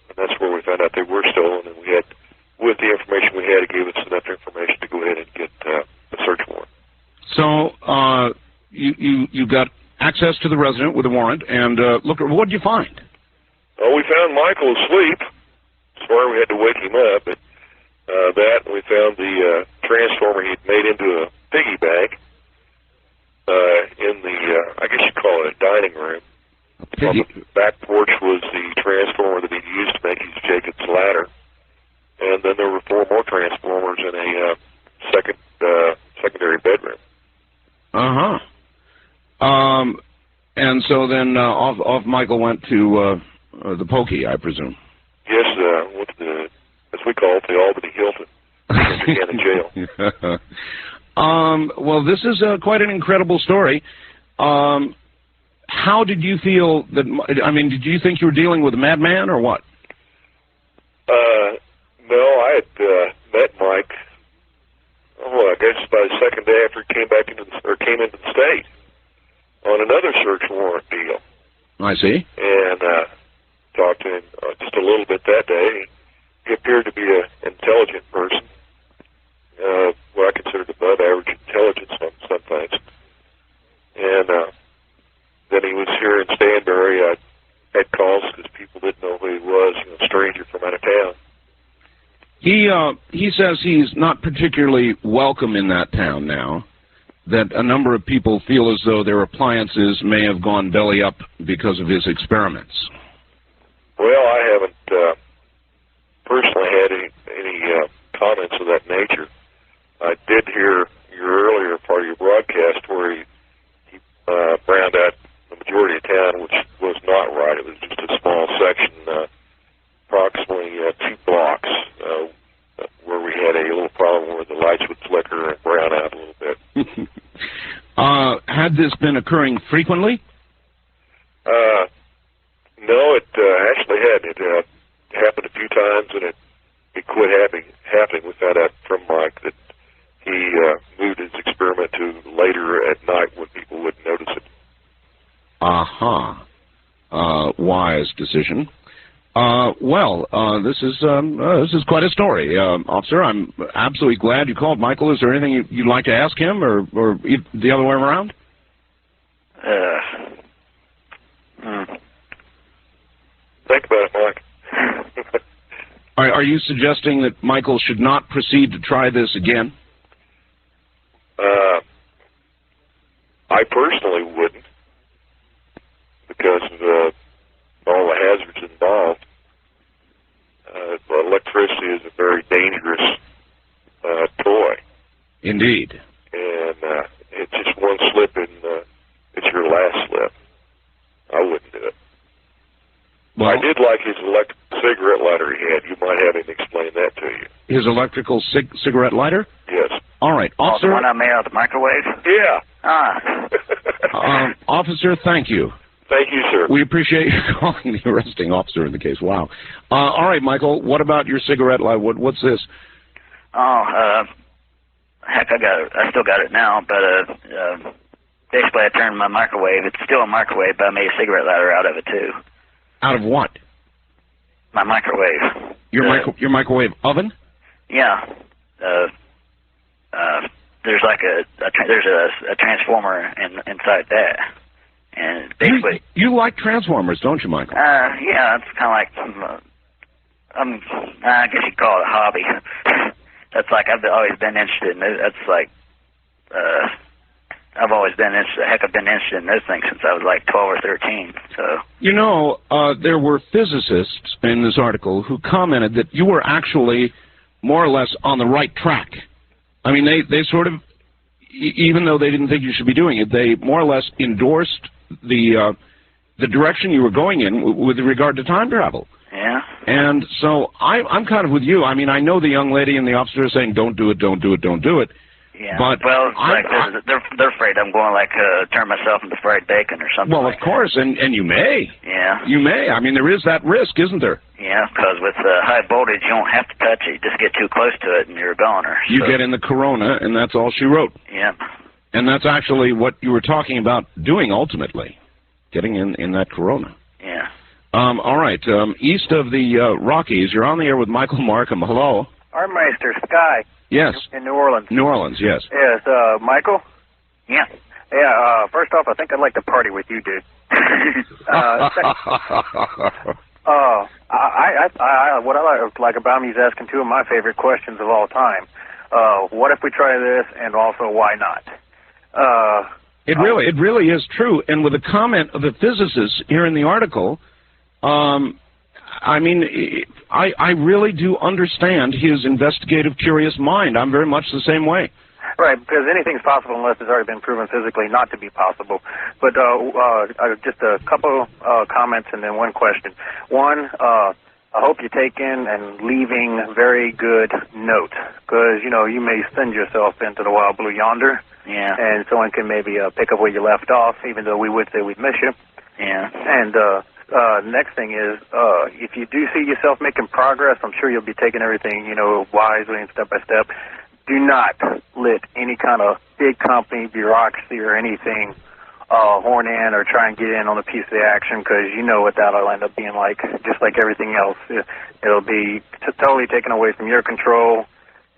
And that's where we found out they were stolen, and we had, with the information we had, it gave us enough information to go ahead and get a search warrant. So you got access to the resident with a warrant, and look, what did you find? Well, we found Michael asleep. Sorry, we had to wake him up, but that, and we found the transformer he'd made into a piggy bank in the, I guess you'd call it a dining room. On the back porch was the transformer that he'd used to make his Jacob's ladder. And then there were 4 more transformers in a secondary bedroom. Uh-huh. And so then off Michael went to the Pokey, I presume. Yes, went to the, as we call it, the Albany Hilton. Indiana jail. Well, this is quite an incredible story. How did you feel that, I mean, did you think you were dealing with a madman or what? No, I had met Mike, I guess about the 2nd day after he came into the state on another search warrant deal. I see. And talked to him just a little bit that day. He appeared to be an intelligent person, what I considered above average intelligence on some things. And then he was here in Stanbury. I had calls because people didn't know who he was, a stranger from out of town. He says he's not particularly welcome in that town now, that a number of people feel as though their appliances may have gone belly up because of his experiments. Well, I haven't personally had any comments of that nature. I did hear your earlier part of your broadcast where he browned out the majority of town, which was not right. It was just a small section, approximately 2 blocks, where we had a little problem where the lights would flicker and brown out a little bit. had this been occurring frequently? No, it actually hadn't. It happened a few times, and it quit happening. We found out from Mike that he moved his experiment to later at night when people wouldn't notice it. Aha. Wise decision. This is quite a story, officer. I'm absolutely glad you called. Michael, is there anything you'd like to ask him, or the other way around? Think about it, Mike. Are you suggesting that Michael should not proceed to try this again? I personally wouldn't, because of all the hazards involved. Electricity is a very dangerous toy. Indeed. And it's just one slip, and it's your last slip. I wouldn't do it. Well, I did like his electric cigarette lighter he had. You might have him explain that to you. His electrical cigarette lighter? Yes. All right, officer. The one I made out of the microwave? Yeah. Officer, thank you. Thank you, sir. We appreciate you calling the arresting officer in the case. Wow. All right, Michael, what about your cigarette lighter? What's this? Heck, I still got it now, but basically I turned my microwave. It's still a microwave, but I made a cigarette lighter out of it, too. Out of what? My microwave. Your microwave oven? Yeah. There's like a transformer inside that, and basically you like transformers, don't you, Michael? Yeah, it's kind of like I guess you'd call it a hobby. That's like I've always been interested in. That's like I've always been interested. Heck, I've been interested in those things since I was like 12 or 13. So you know, there were physicists in this article who commented that you were actually more or less on the right track. I mean, they sort of, even though they didn't think you should be doing it, they more or less endorsed the direction you were going in with regard to time travel. Yeah. And so I'm kind of with you. I mean, I know the young lady and the officer are saying, don't do it, don't do it, don't do it. Yeah. But well, they're afraid I'm going to turn myself into fried bacon or something. Well, of course, and you may. Yeah. You may. I mean, there is that risk, isn't there? Yeah, because with high voltage, you don't have to touch it. You just get too close to it, and you're a goner. So. You get in the corona, and that's all she wrote. Yeah. And that's actually what you were talking about doing ultimately, getting in that corona. Yeah. All right. East of the Rockies, you're on the air with Michael Marcum. Hello. Artmeister, Sky. Yes. In New Orleans. New Orleans, yes. Yes, Michael? Yeah. Yeah, first off, I think I'd like to party with you, dude. What I like about me is asking two of my favorite questions of all time. What if we try this, and also why not? It really is true. And with a comment of the physicist here in the article, I mean, I really do understand his investigative, curious mind. I'm very much the same way. Right, because anything's possible unless it's already been proven physically not to be possible. But just a couple comments and then one question. One, I hope you take in and leaving very good notes, because, you know, you may send yourself into the wild blue yonder, yeah, and someone can maybe pick up where you left off, even though we would say we'd miss you. Yeah. And next thing is, if you do see yourself making progress, I'm sure you'll be taking everything, you know, wisely and step by step. Do not let any kind of big company, bureaucracy, or anything horn in or try and get in on a piece of the action, because you know what that'll end up being like. Just like everything else, it'll be totally taken away from your control,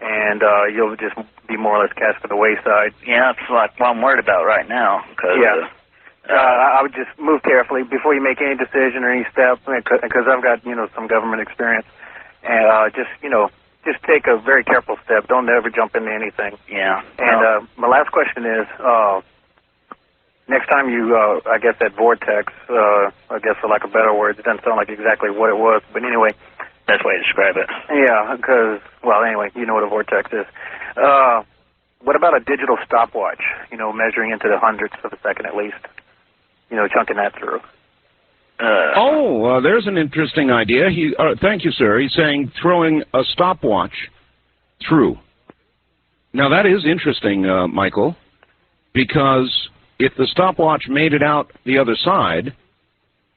and you'll just be more or less cast to the wayside. Yeah, that's like what I'm worried about right now. Cause, yeah. I would just move carefully before you make any decision or any step, because I've got, you know, some government experience, and just take a very careful step. Don't ever jump into anything. Yeah. And my last question is, next time you, I guess that vortex, I guess for lack of better words, it doesn't sound like exactly what it was, but anyway. Best way to describe it. Yeah, because, well, anyway, you know what a vortex is. What about a digital stopwatch, you know, measuring into the hundredths of a second at least? You know, chunking that through. There's an interesting idea. Thank you, sir. He's saying throwing a stopwatch through. Now, that is interesting, Michael, because if the stopwatch made it out the other side...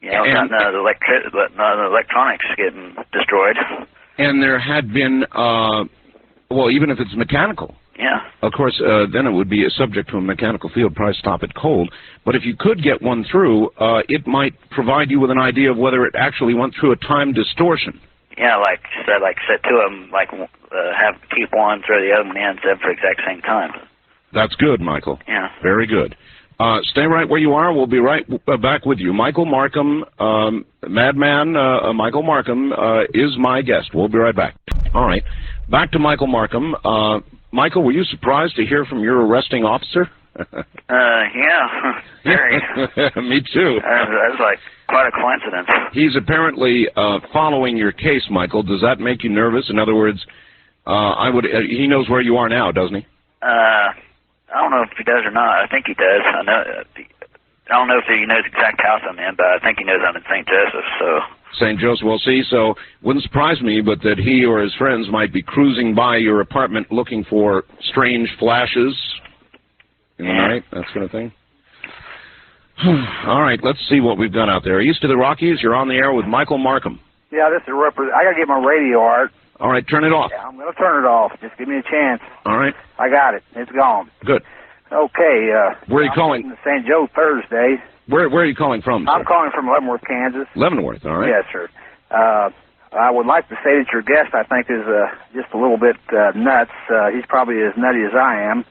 Yeah, not the electronics getting destroyed. And there had been, well, even if it's mechanical... Yeah. Of course, then it would be subject to a mechanical field, probably stop it cold. But if you could get one through, it might provide you with an idea of whether it actually went through a time distortion. Yeah, like set two of them, keep one, throw the other one in, set for the exact same time. That's good, Michael. Yeah. Very good. Stay right where you are. We'll be right back with you. Michael Marcum, Madman Michael Marcum is my guest. We'll be right back. All right. Back to Michael Marcum. Michael, were you surprised to hear from your arresting officer? Yeah, very. Me too. That's like quite a coincidence. He's apparently following your case, Michael. Does that make you nervous? In other words, he knows where you are now, doesn't he? I don't know if he does or not. I think he does. I don't know if he knows the exact house I'm in, but I think he knows I'm in St. Joseph, so... St. Joseph, we'll see. So wouldn't surprise me, but that he or his friends might be cruising by your apartment looking for strange flashes in the night, that sort of thing. All right, let's see what we've got out there. East of the Rockies, you're on the air with Michael Marcum. Yeah, this is I got to get my radio, Art. All right, turn it off. Yeah, I'm going to turn it off. Just give me a chance. All right. I got it. It's gone. Good. Okay. Where are you calling? St. Joe Thursday. Where are you calling from, sir? I'm calling from Leavenworth, Kansas. Leavenworth, all right. Yes, sir. I would like to say that your guest, I think, is just a little bit nuts. He's probably as nutty as I am.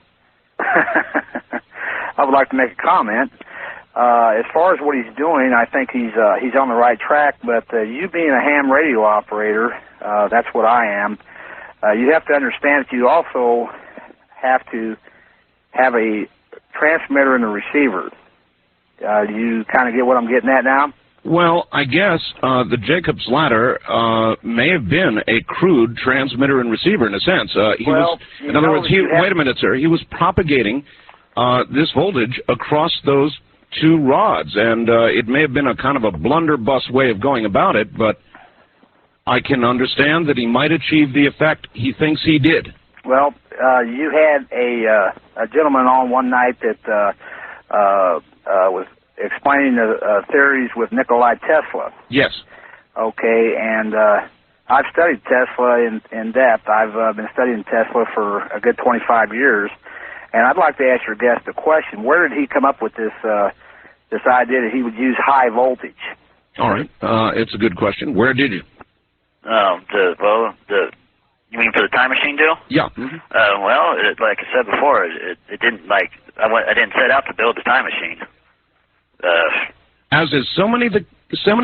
I would like to make a comment. As far as what he's doing, I think he's on the right track, but you being a ham radio operator, that's what I am, you have to understand that you also have to have a transmitter and a receiver. You kind of get what I'm getting at now? Well, I guess the Jacob's Ladder may have been a crude transmitter and receiver in a sense. In other words, wait a minute, sir. He was propagating this voltage across those two rods, and it may have been a kind of a blunderbuss way of going about it, but I can understand that he might achieve the effect he thinks he did. Well, you had a gentleman on one night that was explaining the theories with Nikola Tesla. Yes. Okay, and I've studied Tesla in depth. I've been studying Tesla for a good 25 years, and I'd like to ask your guest a question. Where did he come up with this idea that he would use high voltage? All right, it's a good question. Where did you? You mean for the time machine deal? Yeah. Mm-hmm. Like I said before, it didn't I didn't set out to build the time machine. As is so many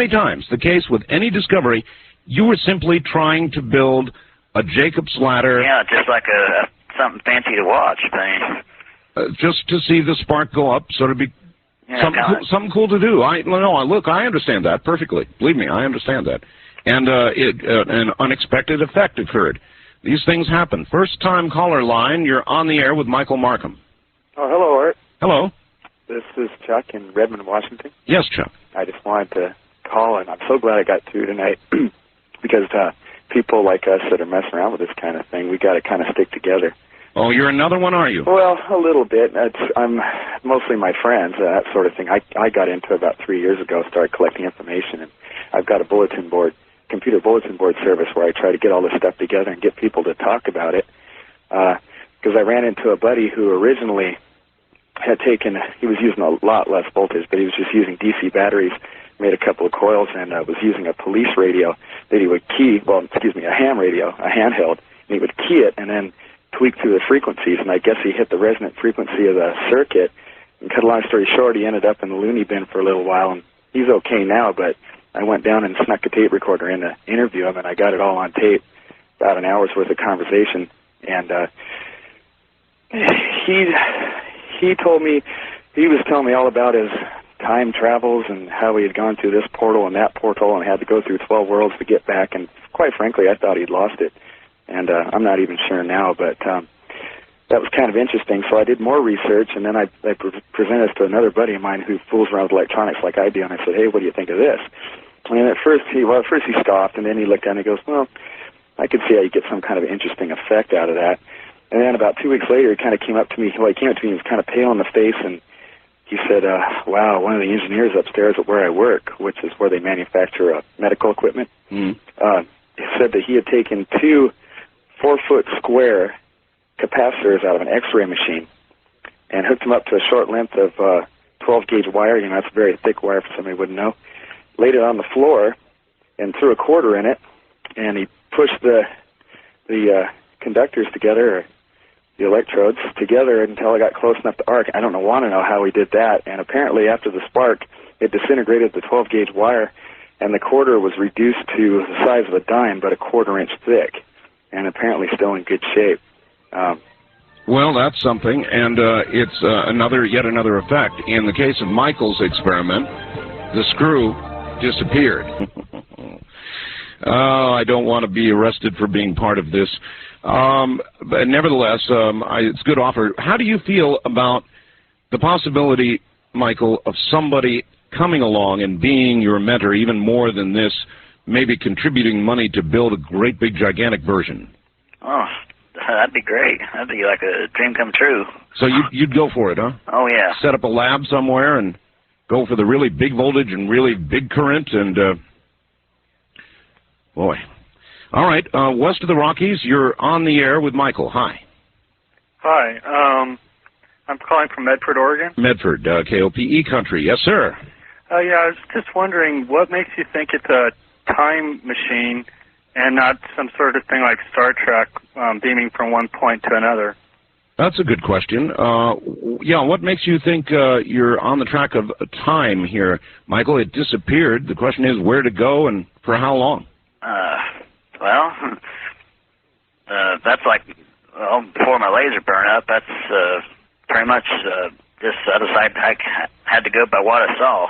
times the case with any discovery, you were simply trying to build a Jacob's Ladder. Yeah, just like something fancy to watch thing. Just to see the spark go up, sort of be something cool to do. Look, I understand that perfectly. Believe me, I understand that. And an unexpected effect occurred. These things happen. First-time caller line, you're on the air with Michael Marcum. Oh, hello, Art. Hello. This is Chuck in Redmond, Washington. Yes, Chuck. I just wanted to call, and I'm so glad I got through tonight because people like us that are messing around with this kind of thing, we got to kind of stick together. Oh, you're another one, are you? Well, a little bit. I'm mostly my friends, that sort of thing. I got into about 3 years ago, started collecting information, and I've got a computer bulletin board service where I try to get all this stuff together and get people to talk about it. Because I ran into a buddy who originally he was using a lot less voltage, but he was just using DC batteries, made a couple of coils, and was using a police radio that he would a ham radio, a handheld, and he would key it and then tweak through the frequencies, and I guess he hit the resonant frequency of the circuit, and cut a long story short, he ended up in the loony bin for a little while, and he's okay now, but I went down and snuck a tape recorder in to interview him, and I got it all on tape, about an hour's worth of conversation, and he was telling me all about his time travels and how he had gone through this portal and that portal and had to go through 12 worlds to get back, and quite frankly, I thought he'd lost it, and I'm not even sure now, but that was kind of interesting, so I did more research, and then I presented this to another buddy of mine who fools around with electronics like I do, and I said, hey, what do you think of this? And at first he stopped, and then he looked at it and he goes, well, I could see how you get some kind of interesting effect out of that. And then about 2 weeks later, he kind of came up to me. Well, he came up to me, he was kind of pale in the face, and he said, wow, one of the engineers upstairs at where I work, which is where they manufacture medical equipment, he said that he had taken 2 4-foot square capacitors out of an X-ray machine and hooked them up to a short length of 12-gauge wire. You know, that's a very thick wire for somebody who wouldn't know. Laid it on the floor and threw a quarter in it, and he pushed the conductors together, or the electrodes together, until it got close enough to arc. I don't want to know how he did that. And apparently after the spark, it disintegrated the 12-gauge wire, and the quarter was reduced to the size of a dime, but a 1/4 inch thick, and apparently still in good shape. Well, that's something, and it's yet another effect. In the case of Michael's experiment, the screw disappeared. Oh, I don't want to be arrested for being part of this. But nevertheless, it's a good offer. How do you feel about the possibility, Michael, of somebody coming along and being your mentor, even more than this, maybe contributing money to build a great big gigantic version? Oh, that'd be great. That'd be like a dream come true. So you'd go for it, huh? Oh, yeah. Set up a lab somewhere and go for the really big voltage and really big current, and boy. All right, west of the Rockies, you're on the air with Michael. Hi. Hi. I'm calling from Medford, Oregon. Medford, KOPE country. Yes, sir. Yeah, I was just wondering, what makes you think it's a time machine and not some sort of thing like Star Trek, beaming from one point to another? That's a good question. Yeah, what makes you think you're on the track of time here, Michael? It disappeared. The question is where to go and for how long? Well, that's like, well, before my laser burned up, that's pretty much just other side. I had to go by what I saw.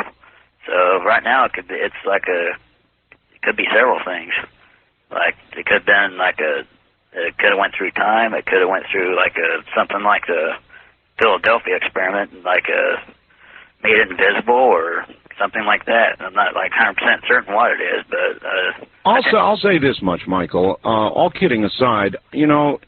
So right now it could be several things. Like it could have been like it could have went through time. It could have went through like something like the Philadelphia experiment, and like made it invisible or something like that. I'm not like 100% certain what it is, but I'll say this much, Michael. All kidding aside, you know,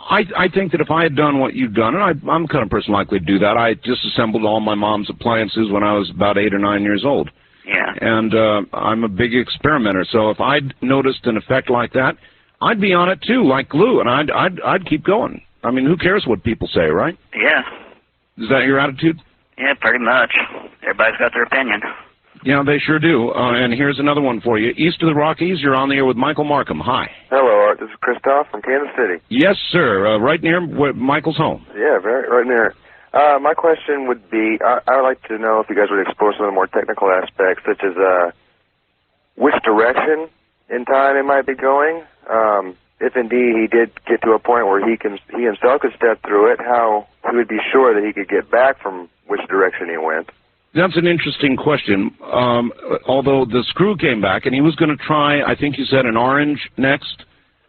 I think that if I had done what you'd done, and I'm the kind of person likely to do that. I disassembled all my mom's appliances when I was about 8 or 9 years old. Yeah. And I'm a big experimenter, so if I'd noticed an effect like that, I'd be on it too, like glue, and I'd keep going. I mean, who cares what people say, right? Yeah. Is that your attitude? Yeah, pretty much. Everybody's got their opinion. Yeah, they sure do. And here's another one for you. East of the Rockies, you're on the air with Michael Marcum. Hi. Hello, Art. This is Christoph from Kansas City. Yes, sir. Right near Michael's home. Yeah, right near. My question would be, I would like to know if you guys would explore some of the more technical aspects, such as which direction in time it might be going. If indeed he did get to a point where he himself could step through it, how he would be sure that he could get back from which direction he went. That's an interesting question. Although the screw came back, and he was going to try, I think you said an orange next,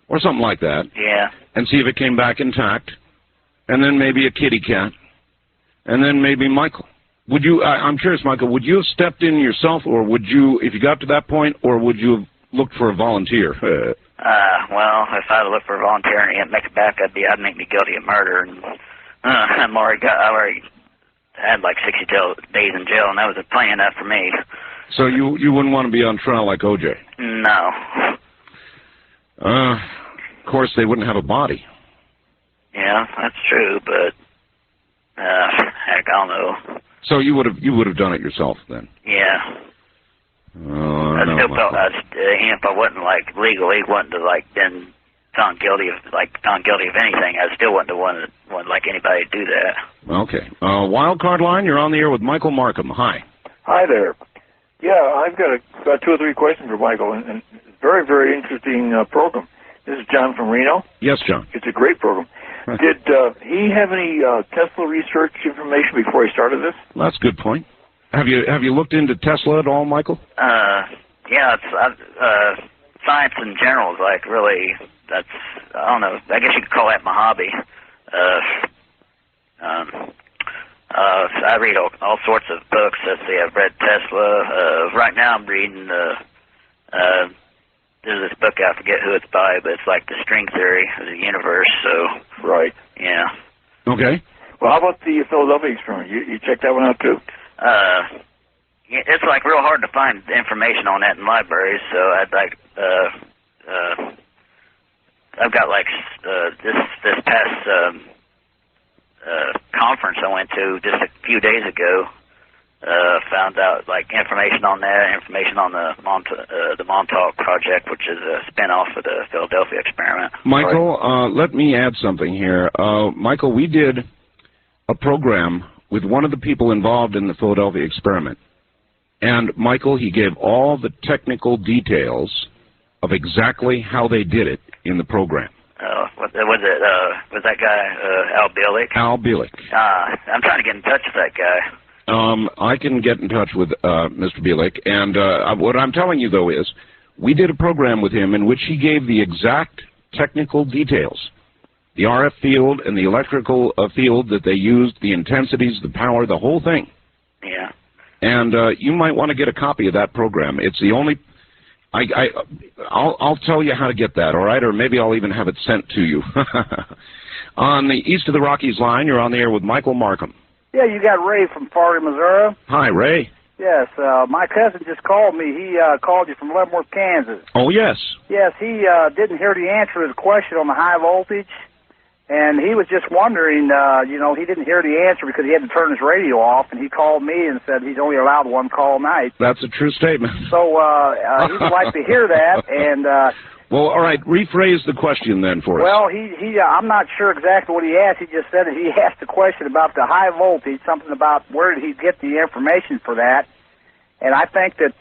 or something like that. Yeah. And see if it came back intact. And then maybe a kitty cat. And then maybe Michael. Would you, I'm curious, Michael, would you have stepped in yourself, or would you, if you got to that point, or would you have looked for a volunteer? Well, if I'd looked for a volunteer and he didn't make it back, I'd make me guilty of murder. And I already had like 60 days in jail, and that was plenty enough for me. So you wouldn't want to be on trial like O.J.? No. Of course, they wouldn't have a body. Yeah, that's true, but heck, I don't know. So you would have done it yourself then? Yeah. I still felt even if I wasn't like legally wouldn't have like been found guilty of anything, I still wouldn't have wanted like anybody to do that. Okay. Wild card line, you're on the air with Michael Marcum. Hi. Hi there. Yeah, I've got about 2 or 3 questions for Michael, and it's a very, very interesting program. This is John from Reno. Yes, John. It's a great program. Did he have any Tesla research information before he started this? That's a good point. Have you looked into Tesla at all, Michael? Yeah, it's science in general is like really, that's, I don't know, I guess you could call that my hobby. I read all sorts of books. Let's see, I've read Tesla. Right now I'm reading there's this book, I forget who it's by, but it's like the string theory of the universe, so. Right. Yeah. Okay. Well, how about the Philadelphia experiment? You checked that one out too? It's like real hard to find information on that in libraries, so I'd like, I've got like this past conference I went to just a few days ago, found out like information on that, information on the Montauk Project, which is a spin-off of the Philadelphia experiment. Michael, let me add something here. Michael, we did a program with one of the people involved in the Philadelphia experiment. And Michael, he gave all the technical details of exactly how they did it in the program. Was that guy Al Bielek? Al Bielek. I'm trying to get in touch with that guy. I can get in touch with Mr. Bielek, and what I'm telling you, though, is we did a program with him in which he gave the exact technical details, the RF field and the electrical field that they used, the intensities, the power, the whole thing. Yeah. And you might want to get a copy of that program. It's the only... I'll tell you how to get that, all right? Or maybe I'll even have it sent to you. On the east of the Rockies line, you're on the air with Michael Marcum. Yeah, you got Ray from Fargo, Missouri. Hi, Ray. Yes, my cousin just called me. He called you from Leavenworth, Kansas. Oh, yes. Yes, he didn't hear the answer to his question on the high voltage. And he was just wondering, he didn't hear the answer because he had to turn his radio off, and he called me and said he's only allowed one call a night. That's a true statement. So he would like to hear that, and... well, all right, rephrase the question then for us. Well, I'm not sure exactly what he asked. He just said that he asked a question about the high voltage, something about where did he get the information for that. And I think that,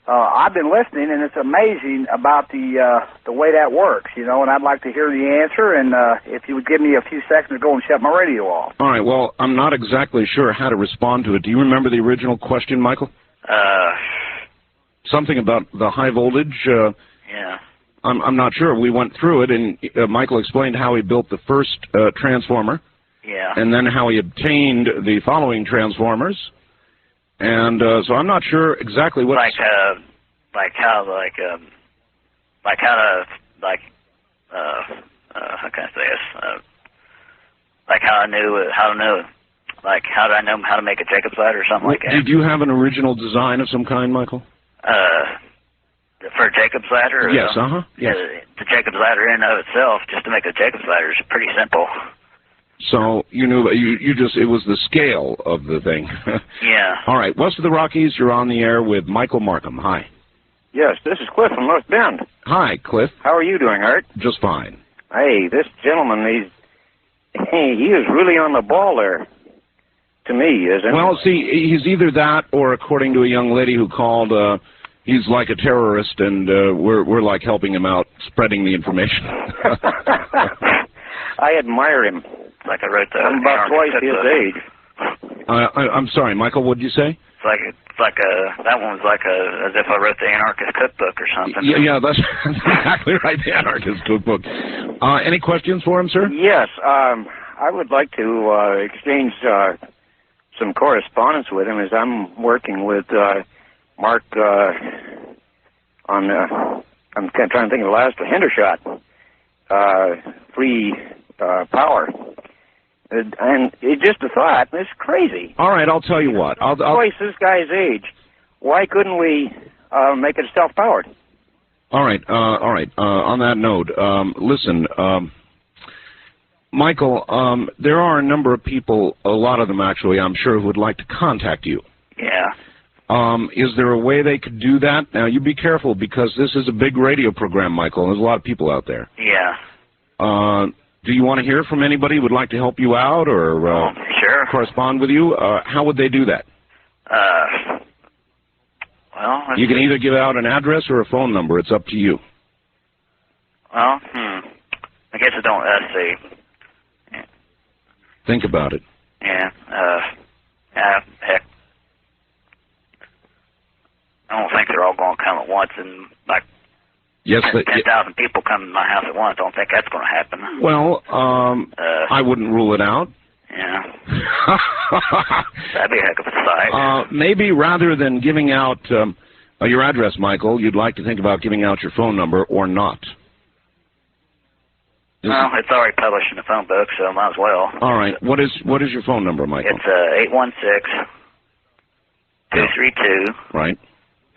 I've been listening, and it's amazing about the way that works, and I'd like to hear the answer, and if you would give me a few seconds to go and shut my radio off. All right, well, I'm not exactly sure how to respond to it. Do you remember the original question, Michael? Something about the high voltage? Yeah. I'm not sure. We went through it, and Michael explained how he built the first transformer. Yeah. And then how he obtained the following transformers. And so I'm not sure exactly what... how can I say this? How did I know how to make a Jacob's ladder or something like that? Did you have an original design of some kind, Michael? For a Jacob's ladder? Yes, yes. The Jacob's ladder in and of itself, just to make a Jacob's ladder, is pretty simple. So you knew, it was the scale of the thing. Yeah. All right, west of the Rockies, you're on the air with Michael Marcum. Hi. Yes, this is Cliff from North Bend. Hi, Cliff. How are you doing, Art? Just fine. Hey, this gentleman, he is really on the ball there, to me, isn't he? Well, see, he's either that, or according to a young lady who called, he's like a terrorist, and we're like helping him out, spreading the information. I admire him. Like I wrote that. I'm about twice his age. I'm sorry, Michael, what did you say? That one was as if I wrote the Anarchist Cookbook or something. Yeah, that's exactly right, the Anarchist Cookbook. Any questions for him, sir? Yes, I would like to exchange some correspondence with him, as I'm working with Mark on, I'm trying to think of the last, Hendershot, free power. And it's just a thought. It's crazy. All right, I'll tell you what. I'll twice this guy's age. Why couldn't we make it self-powered? All right. On that note, listen, Michael, there are a number of people, a lot of them actually, I'm sure, who would like to contact you. Yeah. Is there a way they could do that? Now, you be careful, because this is a big radio program, Michael. There's a lot of people out there. Yeah. Do you want to hear from anybody who would like to help you out or sure. correspond with you? How would they do that? Well, you can either give out an address or a phone number. It's up to you. Well, I guess I don't, let's see. Yeah. Think about it. Yeah, heck. I don't think they're all going to come at once, and like 10,000 people come to my house at once. I don't think that's going to happen. Well, I wouldn't rule it out. Yeah. That'd be a heck of a sight. Maybe rather than giving out your address, Michael, you'd like to think about giving out your phone number or not. Well, it's already published in the phone book, so might as well. All right. What is your phone number, Michael? It's 816-232. Right.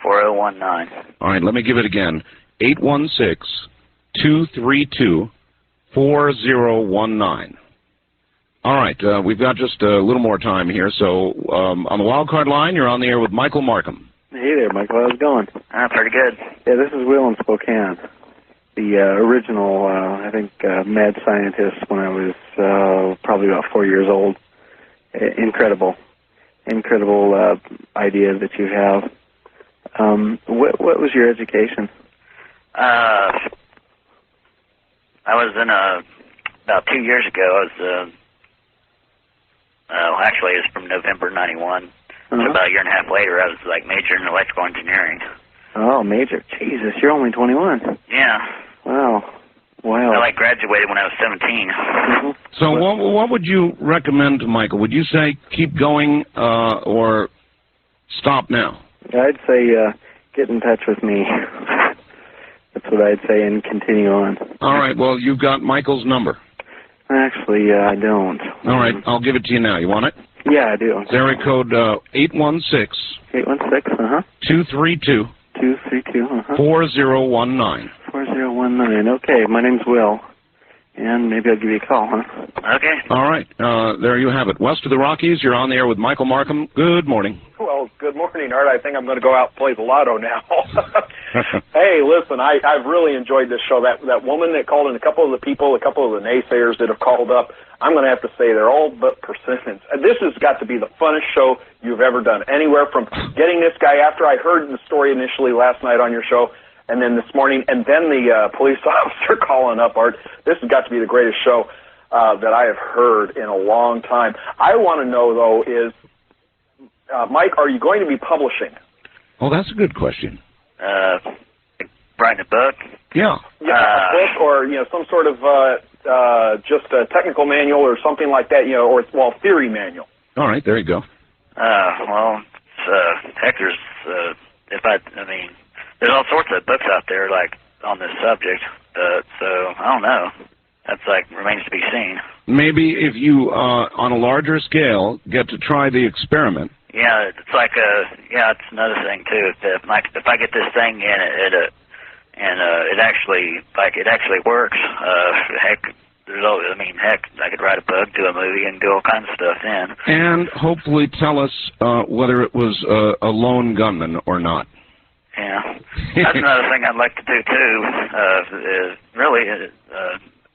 4019. All right, let me give it again. 816-232-4019. All right, we've got just a little more time here. So on the wild card line, you're on the air with Michael Marcum. Hey there, Michael. How's it going? Pretty good. Yeah, this is Will in Spokane. The original, I think, mad scientist when I was probably about 4 years old. Incredible idea that you have. What was your education? I was in about 2 years ago. I was actually it was from November '91. So about a year and a half later, I was like majoring in electrical engineering. Oh, major! Jesus, you're only 21. Yeah. Wow. I like graduated when I was 17. So what would you recommend to Michael? Would you say keep going or stop now? I'd say get in touch with me. That's what I'd say, and continue on. All right, well, you've got Michael's number. Actually, I don't. All right, I'll give it to you now. You want it? Yeah, I do. It's area code 816. 816, 232. 232, 4019. 4019. Okay, my name's Will. And maybe I'll give you a call, huh? Okay. All right. There you have it. West of the Rockies, you're on the air with Michael Marcum. Good morning. Well, good morning, Art. I think I'm going to go out and play the lotto now. Hey, listen, I've really enjoyed this show. That woman that called and a couple of the naysayers that have called up, I'm going to have to say they're all but persistence. This has got to be the funnest show you've ever done. Anywhere from getting this guy after I heard the story initially last night on your show, and then this morning, and then the police officer calling up, Art. This has got to be the greatest show that I have heard in a long time. I want to know, though, is, Mike, are you going to be publishing? Oh, that's a good question. Writing a book? Yeah. Yeah, a book or, some sort of just a technical manual or something like that, or, theory manual. All right, there you go. Heck, there's, there's all sorts of books out there, like, on this subject, so, I don't know. That's, remains to be seen. Maybe if you, on a larger scale, get to try the experiment. Yeah, it's it's another thing, too. If I get this thing in, it actually works, heck, I could write a book, do a movie, and do all kinds of stuff then. And hopefully tell us whether it was a lone gunman or not. Yeah, that's another thing I'd like to do too.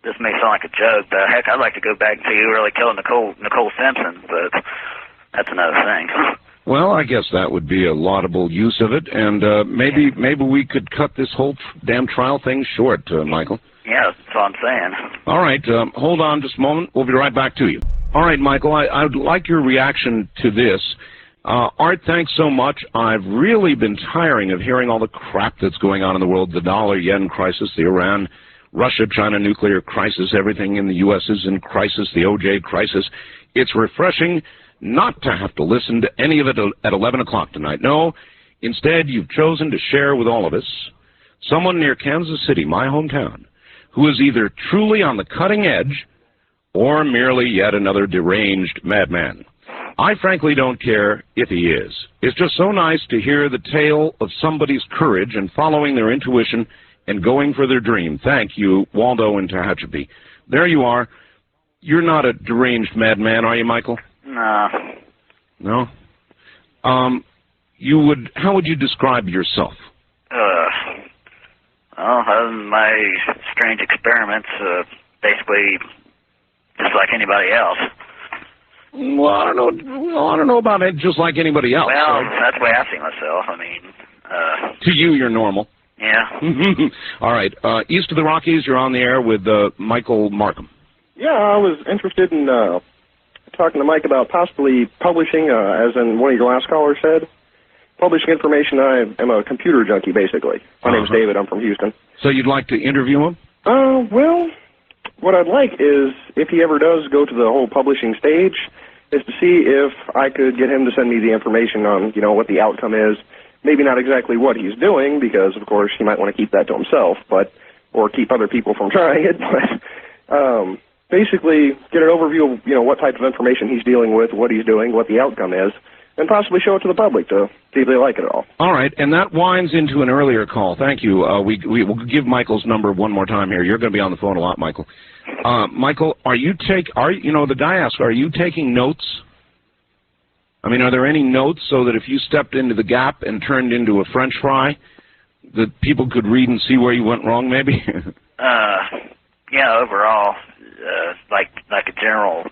This may sound like a joke, but heck, I'd like to go back to you really killing Nicole Simpson, but that's another thing. Well, I guess that would be a laudable use of it, and maybe we could cut this whole damn trial thing short, Michael. Yeah, that's what I'm saying. All right, hold on just a moment. We'll be right back to you. All right, Michael, I'd like your reaction to this. Art, thanks so much. I've really been tiring of hearing all the crap that's going on in the world, the dollar-yen crisis, the Iran, Russia-China nuclear crisis, everything in the U.S. is in crisis, the OJ crisis. It's refreshing not to have to listen to any of it at 11 o'clock tonight. No, instead, you've chosen to share with all of us someone near Kansas City, my hometown, who is either truly on the cutting edge or merely yet another deranged madman. I frankly don't care if he is. It's just so nice to hear the tale of somebody's courage and following their intuition and going for their dream. Thank you, Waldo in Tehachapi. There you are. You're not a deranged madman, are you, Michael? No. No? How would you describe yourself? My strange experiments, basically just like anybody else. Well, I don't know about it just like anybody else. Well, that's the way I see myself. To you, you're normal. Yeah. All right. East of the Rockies, you're on the air with Michael Marcum. Yeah, I was interested in talking to Mike about possibly publishing, as in one of your last callers said, publishing information. I am a computer junkie, basically. My name's David. I'm from Houston. So you'd like to interview him? Well, what I'd like is, if he ever does go to the whole publishing stage, is to see if I could get him to send me the information on, what the outcome is. Maybe not exactly what he's doing, because, of course, he might want to keep that to himself, or keep other people from trying it, but Basically, get an overview of, what type of information he's dealing with, what he's doing, what the outcome is, and possibly show it to the public to see if they like it at all. All right, and that winds into an earlier call. Thank you. We will give Michael's number one more time here. You're going to be on the phone a lot, Michael. Michael, the guy asked, are you taking notes? I mean, are there any notes so that if you stepped into the gap and turned into a French fry, that people could read and see where you went wrong, maybe? Yeah, overall, like a general,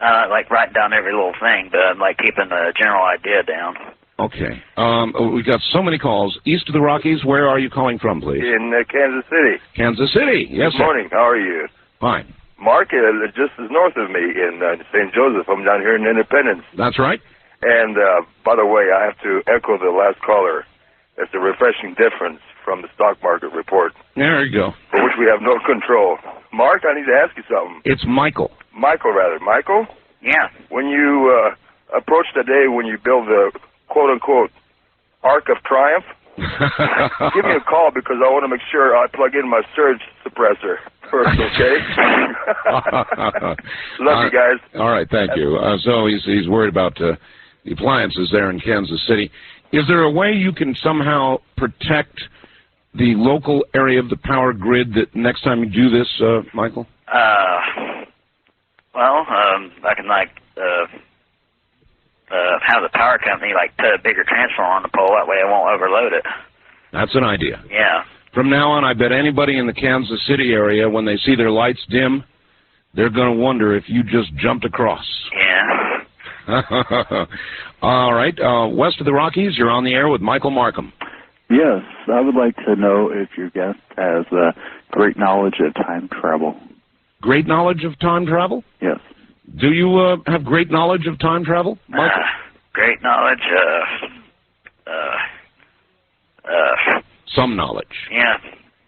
like writing down every little thing, but I'm like keeping the general idea down. Okay. We've got so many calls. East of the Rockies, where are you calling from, please? In Kansas City. Kansas City, yes, Good morning. How are you? Fine. Mark is just as north of me in St. Joseph. I'm down here in Independence. That's right. And, by the way, I have to echo the last caller. It's a refreshing difference from the stock market report. There you go. For which we have no control. Mark, I need to ask you something. It's Michael. Michael? Yeah. When you approach the day when you build the quote-unquote Arc of Triumph, give me a call because I want to make sure I plug in my surge suppressor first, okay? Love you guys. All right, thank you. So he's worried about the appliances there in Kansas City. Is there a way you can somehow protect the local area of the power grid that next time you do this, Michael? I can have the power company put a bigger transformer on the pole. That way I won't overload it. That's an idea. Yeah. From now on, I bet anybody in the Kansas City area, when they see their lights dim, they're going to wonder if you just jumped across. Yeah. All right. West of the Rockies, you're on the air with Michael Marcum. Yes, I would like to know if your guest has great knowledge of time travel. Great knowledge of time travel? Yes. Do you have great knowledge of time travel, Michael? Great knowledge. Some knowledge. Yeah,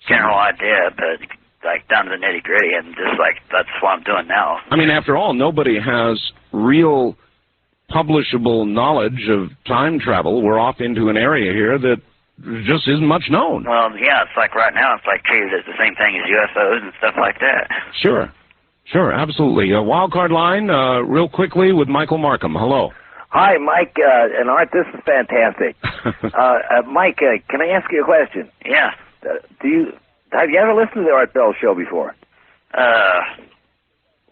general idea, but down to the nitty gritty, and just that's what I'm doing now. I mean, after all, nobody has real publishable knowledge of time travel. We're off into an area here that just isn't much known. Well, yeah, it's right now it's treated as the same thing as UFOs and stuff like that. Sure, absolutely. Wildcard line, real quickly with Michael Marcum. Hello. Hi, Mike and Art. This is fantastic. Mike, can I ask you a question? Yeah. Have you ever listened to the Art Bell show before?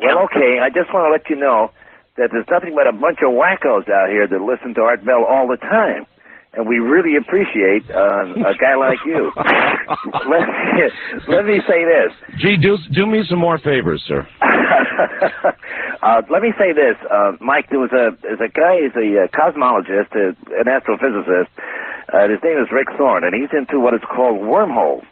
Well, okay. I just want to let you know that there's nothing but a bunch of wackos out here that listen to Art Bell all the time. And we really appreciate a guy like you. Let me say this. Gee, do me some more favors, sir. Let me say this, Mike. There's a guy. He's a cosmologist, an astrophysicist. His name is Rick Thorne, and he's into what is called wormholes.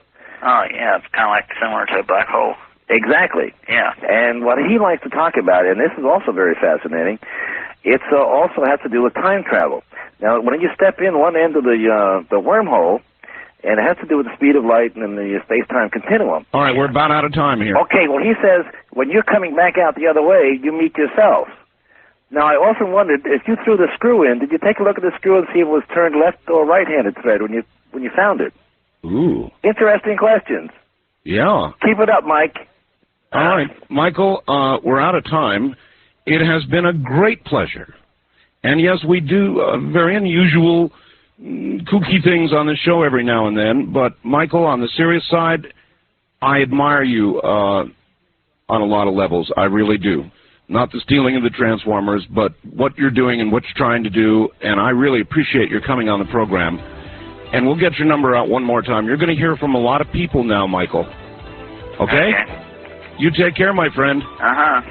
Oh yeah, it's kind of similar to a black hole. Exactly. Yeah. And what he likes to talk about, and this is also very fascinating, it also has to do with time travel. Now, when you step in one end of the wormhole, and it has to do with the speed of light and the space-time continuum. All right, we're about out of time here. Okay, well, he says when you're coming back out the other way, you meet yourself. Now, I often wondered, if you threw the screw in, did you take a look at the screw and see if it was turned left or right-handed thread when you found it? Ooh. Interesting questions. Yeah. Keep it up, Mike. All right, Michael, we're out of time. It has been a great pleasure. And yes, we do very unusual, kooky things on this show every now and then. But, Michael, on the serious side, I admire you on a lot of levels. I really do. Not the stealing of the Transformers, but what you're doing and what you're trying to do. And I really appreciate your coming on the program. And we'll get your number out one more time. You're going to hear from a lot of people now, Michael. Okay? You take care, my friend. Uh-huh.